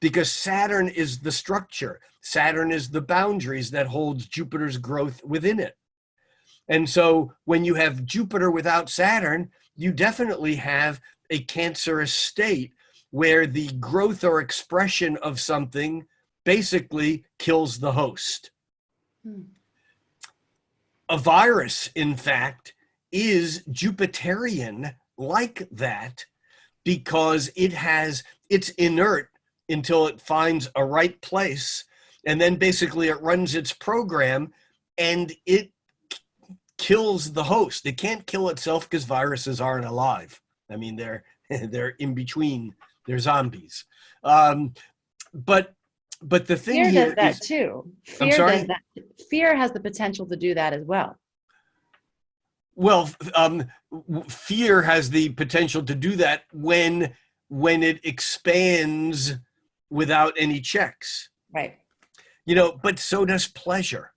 because Saturn is the structure. Saturn is the boundaries that holds Jupiter's growth within it. And so when you have Jupiter without Saturn, you definitely have a cancerous state where the growth or expression of something basically kills the host. A virus, in fact, is Jupiterian like that because it's inert until it finds a right place, and then basically it runs its program and it kills the host. It can't kill itself because viruses aren't alive. I mean, they're in between. They're zombies. But the thing fear here does that is, too. I'm sorry? Does that. Fear has the potential to do that as well. Well, fear has the potential to do that when it expands without any checks. Right. You know, but so does pleasure.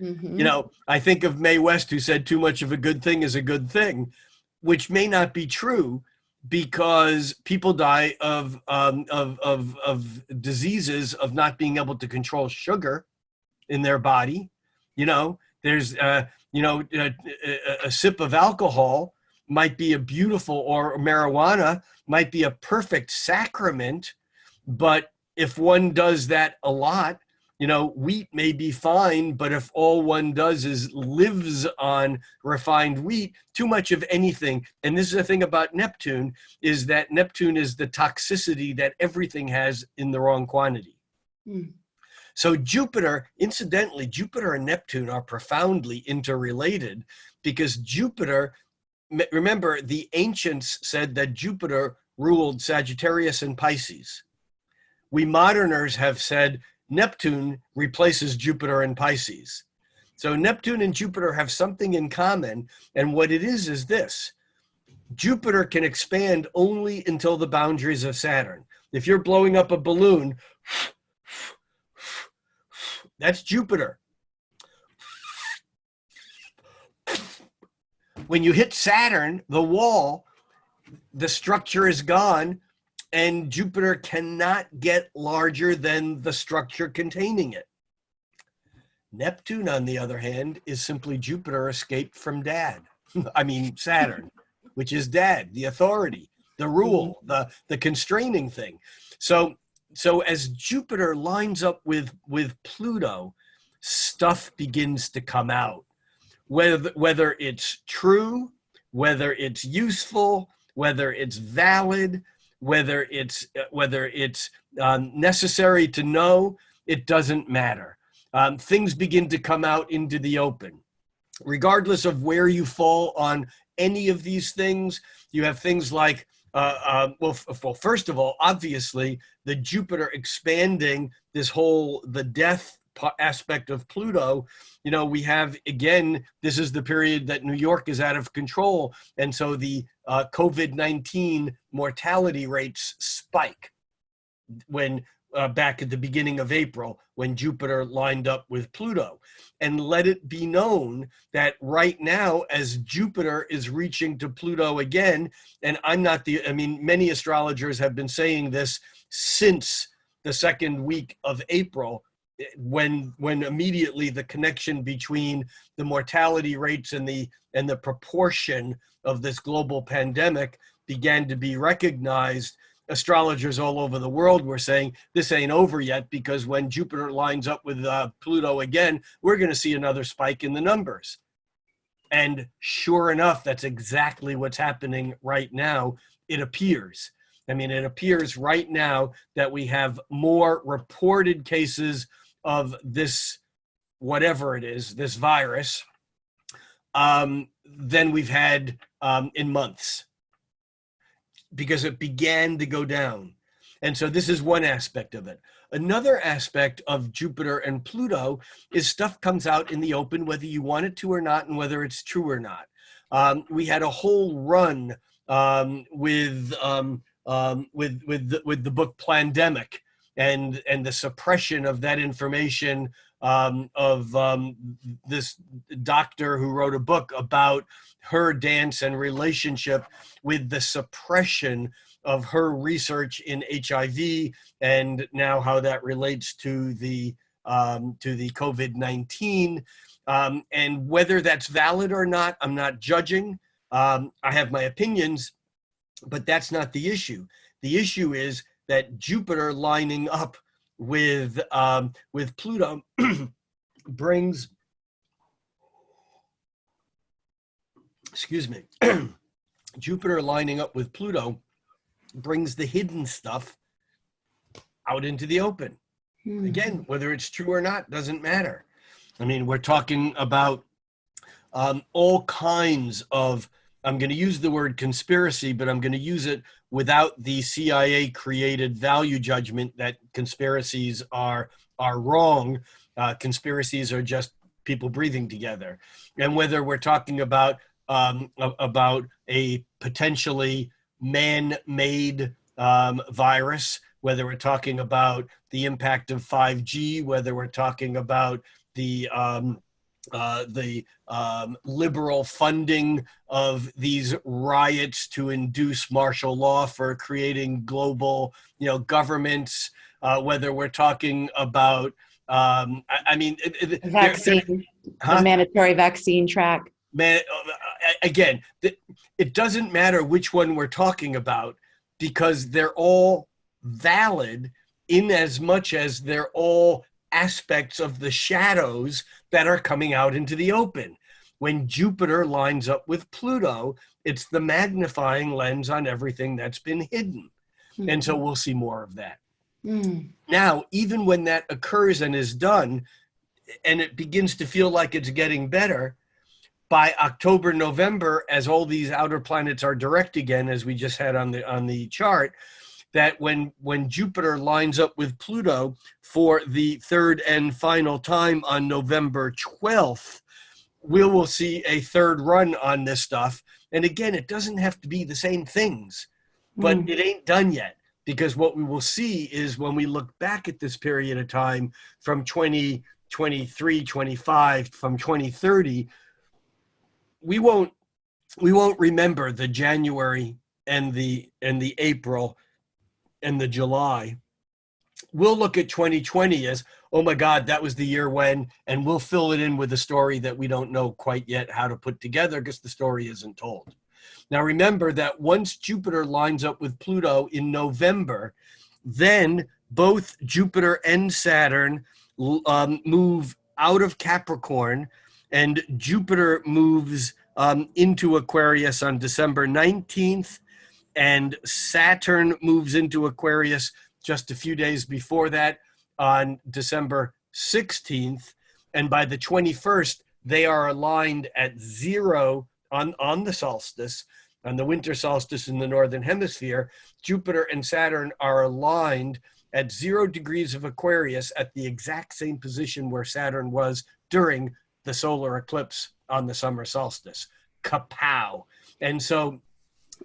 You know, I think of Mae West, who said too much of a good thing is a good thing, which may not be true because people die of diseases of not being able to control sugar in their body. You know, there's, a sip of alcohol might be a beautiful, or marijuana might be a perfect sacrament. But if one does that a lot, you know, wheat may be fine, but if all one does is lives on refined wheat, too much of anything. And this is the thing about Neptune, is that Neptune is the toxicity that everything has in the wrong quantity. So Jupiter, incidentally, Jupiter and Neptune are profoundly interrelated because Jupiter, remember, the ancients said that Jupiter ruled Sagittarius and Pisces. We moderners have said Neptune replaces Jupiter and Pisces. So Neptune and Jupiter have something in common. And what it is this: Jupiter can expand only until the boundaries of Saturn. If you're blowing up a balloon, that's Jupiter. When you hit Saturn, the wall, the structure is gone, and Jupiter cannot get larger than the structure containing it. Neptune, on the other hand, is simply Jupiter escaped from Dad. I mean, Saturn, which is Dad, the authority, the rule, the constraining thing. So as Jupiter lines up with Pluto, stuff begins to come out. Whether it's true, whether it's useful, whether it's valid, whether it's necessary to know, it doesn't matter. Things begin to come out into the open. Regardless of where you fall on any of these things, you have things like, well, first of all, obviously, the Jupiter expanding the death aspect of Pluto. You know, we have, again, this is the period that New York is out of control. And so the COVID-19 mortality rates spike when back at the beginning of April, when Jupiter lined up with Pluto. And let it be known that right now, as Jupiter is reaching to Pluto again, and many astrologers have been saying this since the second week of April, when immediately the connection between the mortality rates and the proportion of this global pandemic began to be recognized. astrologers all over the world were saying this ain't over yet, because when Jupiter lines up with Pluto again, we're going to see another spike in the numbers. And sure enough, that's exactly what's happening right now. It appears. I mean, it appears right now that we have more reported cases of this, whatever it is, this virus, than we've had in months, because it began to go down. And so this is one aspect of it. Another aspect of Jupiter and Pluto is stuff comes out in the open, whether you want it to or not, and whether it's true or not. We had a whole run with the book Plandemic, and the suppression of that information of this doctor who wrote a book about her dance and relationship with the suppression of her research in HIV, and now how that relates to the COVID-19, and whether that's valid or not, I'm not judging. I have my opinions, but that's not the issue. The issue is that Jupiter lining up with Pluto brings, excuse me, Jupiter lining up with Pluto brings the hidden stuff out into the open. Again, whether it's true or not doesn't matter. I mean, we're talking about all kinds of, I'm going to use the word conspiracy, but I'm going to use it without the CIA created value judgment that conspiracies are wrong. Conspiracies are just people breathing together. And whether we're talking about a potentially man-made virus, whether we're talking about the impact of 5G, whether we're talking about the liberal funding of these riots to induce martial law for creating global, governments, whether we're talking about, Vaccine, the mandatory vaccine track. Man, again, it doesn't matter which one we're talking about, because they're all valid in as much as they're all aspects of the shadows that are coming out into the open. When Jupiter lines up with Pluto, it's the magnifying lens on everything that's been hidden. Mm-hmm. And so we'll see more of that. Mm. Now, even when that occurs and is done, and it begins to feel like it's getting better, by October, November, as all these outer planets are direct again, as we just had on the chart, that when Jupiter lines up with Pluto for the third and final time on November 12th, we will see a third run on this stuff. And again, it doesn't have to be the same things, but it ain't done yet, because what we will see is when we look back at this period of time from 2023, 25, from 2030, we won't remember the January and the April and the July. We'll look at 2020 as, oh my God, that was the year when, and we'll fill it in with a story that we don't know quite yet how to put together because the story isn't told. Now remember that once Jupiter lines up with Pluto in November, then both Jupiter and Saturn move out of Capricorn, and Jupiter moves into Aquarius on December 19th, and Saturn moves into Aquarius just a few days before that on December 16th. And by the 21st, they are aligned at 0 on the solstice, on the winter solstice in the Northern Hemisphere. Jupiter and Saturn are aligned at 0 degrees of Aquarius at the exact same position where Saturn was during the solar eclipse on the summer solstice. Kapow. And so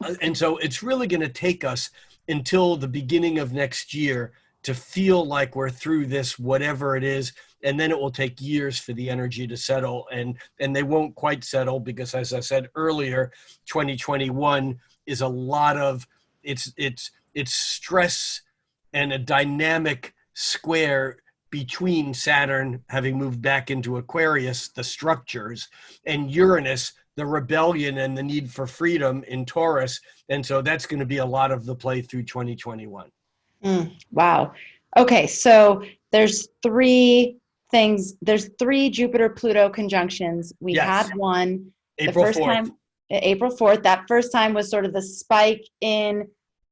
it's really going to take us until the beginning of next year to feel like we're through this, whatever it is. And then it will take years for the energy to settle, and they won't quite settle because, as I said earlier, 2021 is a lot of it's stress and a dynamic square between Saturn having moved back into Aquarius, the structures, and Uranus, the rebellion and the need for freedom in Taurus. And so that's going to be a lot of the play through 2021. Wow. Okay, so there's three things. There's three Jupiter-Pluto conjunctions. We Yes. had one April the first 4th. time, April 4th. That first time was sort of the spike in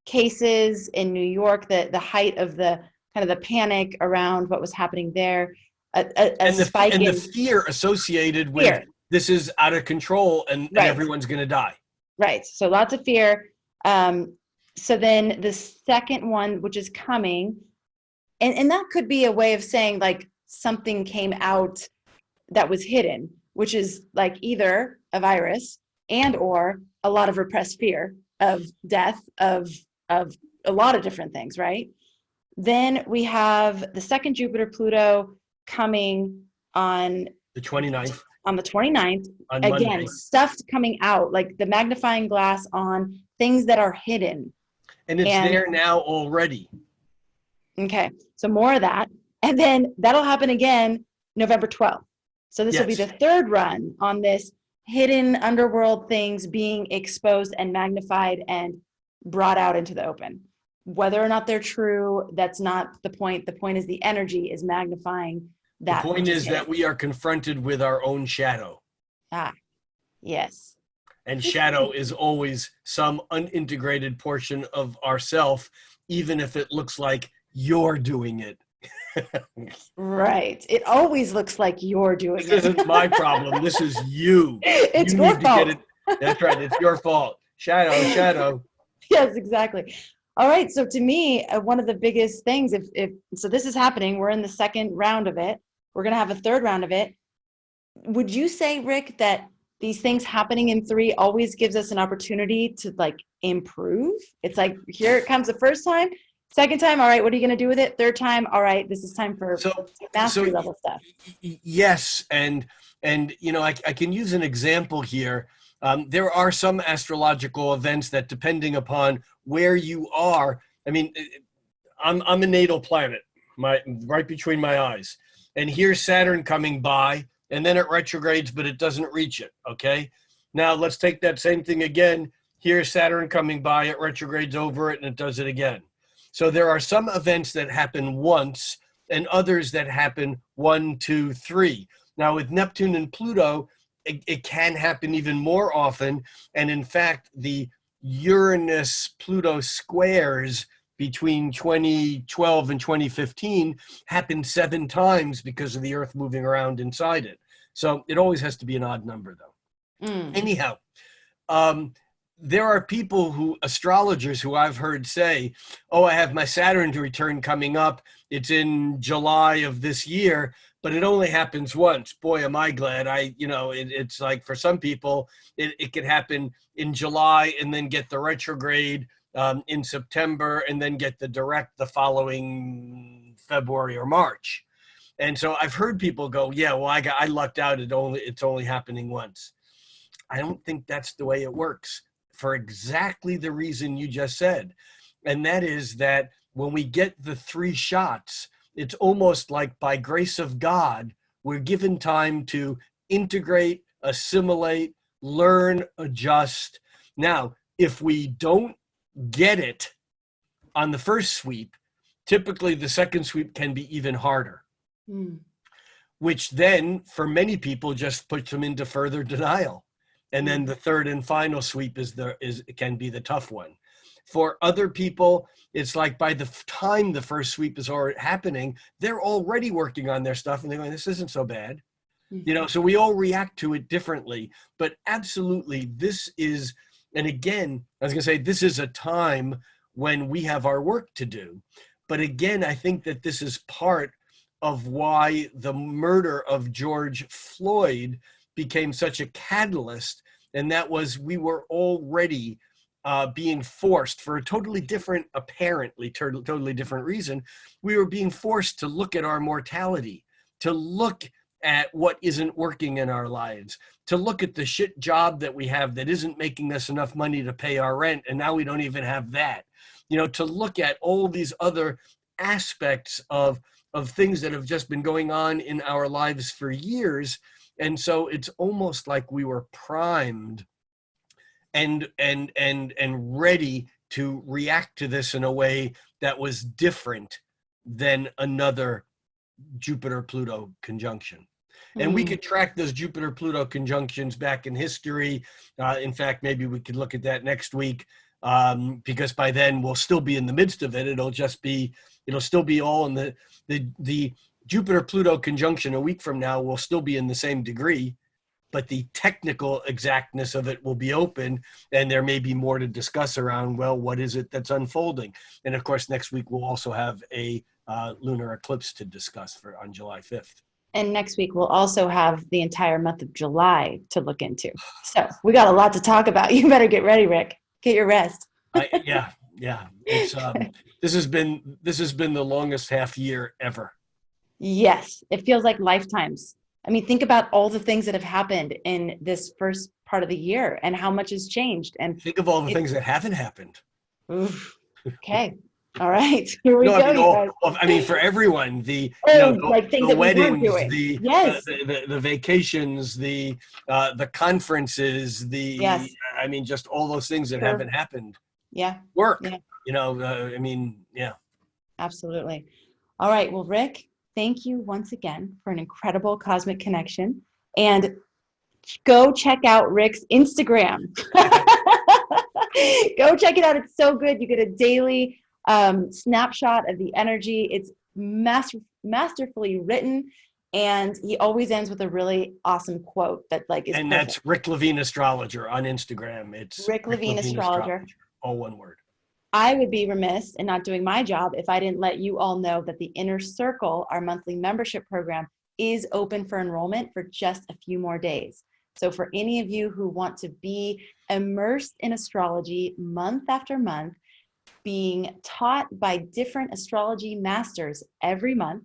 cases in New York, the height of the kind of the panic around what was happening there. And Spike the in fear associated with fear. this is out of control and Right. everyone's going to die. Right. So lots of fear. So then the second one, which is coming, and that could be a way of saying like something came out that was hidden, which is like either a virus and or a lot of repressed fear of death, of a lot of different things, right? Then we have the second Jupiter-Pluto coming on The 29th. On the 29th, On again, Monday. stuff coming out, like the magnifying glass on things that are hidden. And it's there now already. Okay, so more of that. And then that'll happen again November 12th. So this will be Yes. the third run on this hidden underworld things being exposed and magnified and brought out into the open. Whether or not they're true, that's not the point. The point is the energy is magnifying that. The point is that we are confronted with our own shadow. Ah, yes. And shadow is always some unintegrated portion of ourself, even if it looks like you're doing it. Right. It always looks like you're doing This it. isn't my problem. This is you. It's You your need to fault. get it. That's right. It's your fault. Shadow. Yes, exactly. All right. So to me, one of the biggest things, if so this is happening, we're in the second round of it. We're going to have a third round of it. Would you say, Rick, that these things happening in 3 always gives us an opportunity to like improve? It's like, here it comes the first time, second time, all right, what are you going to do with it? Third time, all right, this is time for mastery level stuff. Yes, and you know, I can use an example here. There are some astrological events that, depending upon where you are, I mean, I'm a natal planet, right between my eyes, and here's Saturn coming by, and then it retrogrades, but it doesn't reach it. Okay, now let's take that same thing again. Here's Saturn coming by, it retrogrades over it, and it does it again. So there are some events that happen once, and others that happen 1, 2, 3. Now with Neptune and Pluto, it can happen even more often. And in fact, the Uranus-Pluto squares between 2012 and 2015 happened 7 times because of the Earth moving around inside it. So it always has to be an odd number, though. Anyhow, there are people astrologers who I've heard say, oh, I have my Saturn return coming up. It's in July of this year, but it only happens once. Boy, am I glad. It's like for some people, it could happen in July and then get the retrograde in September and then get the direct the following February or March. And so I've heard people go, yeah, well, I lucked out. It's only happening once. I don't think that's the way it works, for exactly the reason you just said. And that is that when we get the 3 shots, it's almost like by grace of God, we're given time to integrate, assimilate, learn, adjust. Now, if we don't get it on the first sweep, typically the second sweep can be even harder, which then for many people just puts them into further denial. And then the third and final sweep can be the tough one. For other people, it's like by the time the first sweep is already happening, they're already working on their stuff and they're going, this isn't so bad. So we all react to it differently, but absolutely this is, and again, I was going to say, this is a time when we have our work to do. But again, I think that this is part of why the murder of George Floyd became such a catalyst, and that was we were already being forced for a totally different, apparently totally different reason. We were being forced to look at our mortality, to look at what isn't working in our lives, to look at the shit job that we have that isn't making us enough money to pay our rent, and now we don't even have that. To look at all these other aspects of of things that have just been going on in our lives for years. And so it's almost like we were primed and ready to react to this in a way that was different than another Jupiter-Pluto conjunction. And we could track those Jupiter-Pluto conjunctions back in history. In fact, maybe we could look at that next week, because by then we'll still be in the midst of it. It'll still be all in the Jupiter-Pluto conjunction a week from now will still be in the same degree, but the technical exactness of it will be open, and there may be more to discuss around, well, what is it that's unfolding? And of course, next week we'll also have a lunar eclipse to discuss on July 5th. And next week, we'll also have the entire month of July to look into. So we got a lot to talk about. You better get ready, Rick. Get your rest. Yeah. It's this has been the longest half year ever. Yes, it feels like lifetimes. I mean, think about all the things that have happened in this first part of the year and how much has changed. And think of all the things that haven't happened. Oof. Okay. All right. Here we go. I mean, for everyone, the weddings, the vacations, the conferences, I mean, just all those things that haven't happened. Yeah. Work. Yeah. Absolutely. All right. Well, Rick, thank you once again for an incredible cosmic connection. And go check out Rick's Instagram. Go check it out. It's so good. You get a daily snapshot of the energy. It's masterfully written, and he always ends with a really awesome quote that is and perfect. That's Rick Levine Astrologer on Instagram. It's Rick Levine Astrologer, all one word. I would be remiss in not doing my job if I didn't let you all know that the Inner Circle, our monthly membership program, is open for enrollment for just a few more days. So for any of you who want to be immersed in astrology month after month, being taught by different astrology masters every month,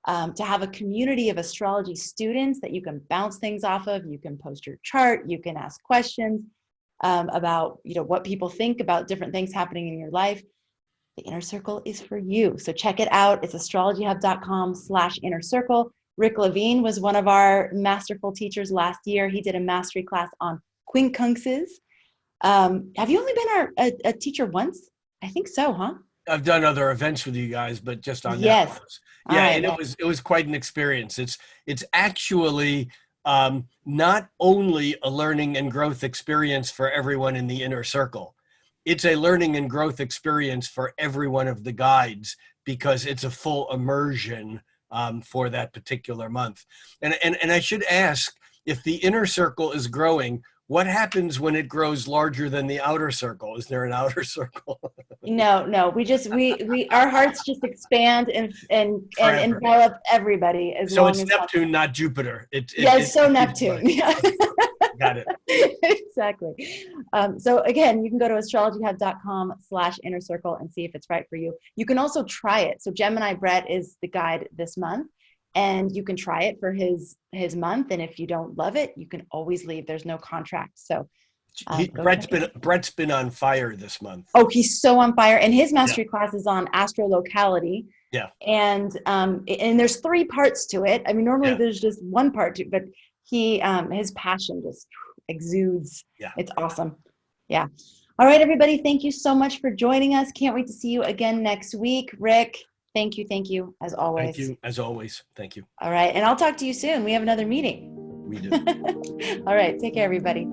to have a community of astrology students that you can bounce things off of, you can post your chart, you can ask questions about what people think about different things happening in your life. The Inner Circle is for you. So check it out. It's astrologyhub.com/inner circle. Rick Levine was one of our masterful teachers last year. He did a mastery class on quincunxes. Have you only been a teacher once? I think so, huh? I've done other events with you guys, but just on yes. that. Yeah, right, and it was quite an experience. It's actually not only a learning and growth experience for everyone in the Inner Circle. It's a learning and growth experience for every one of the guides, because it's a full immersion for that particular month. And I should ask, if the Inner Circle is growing, what happens when it grows larger than the outer circle? Is there an outer circle? No. We our hearts just expand and envelop everybody. So it's Neptune, not Jupiter. It's Neptune. Yeah. Got it. Exactly. So again, you can go to astrologyhub.com/inner circle and see if it's right for you. You can also try it. So Gemini Brett is the guide this month, and you can try it for his month. And if you don't love it, you can always leave. There's no contract. So Brett's been on fire this month. Oh, he's so on fire. And his mastery class is on astrolocality. Yeah. And there's 3 parts to it. I mean, normally there's just one part to it, but he his passion just exudes. Yeah. It's awesome. Yeah. All right, everybody. Thank you so much for joining us. Can't wait to see you again next week. Rick, thank you as always. Thank you as always. Thank you. All right. And I'll talk to you soon. We have another meeting. We do. All right. Take care, everybody.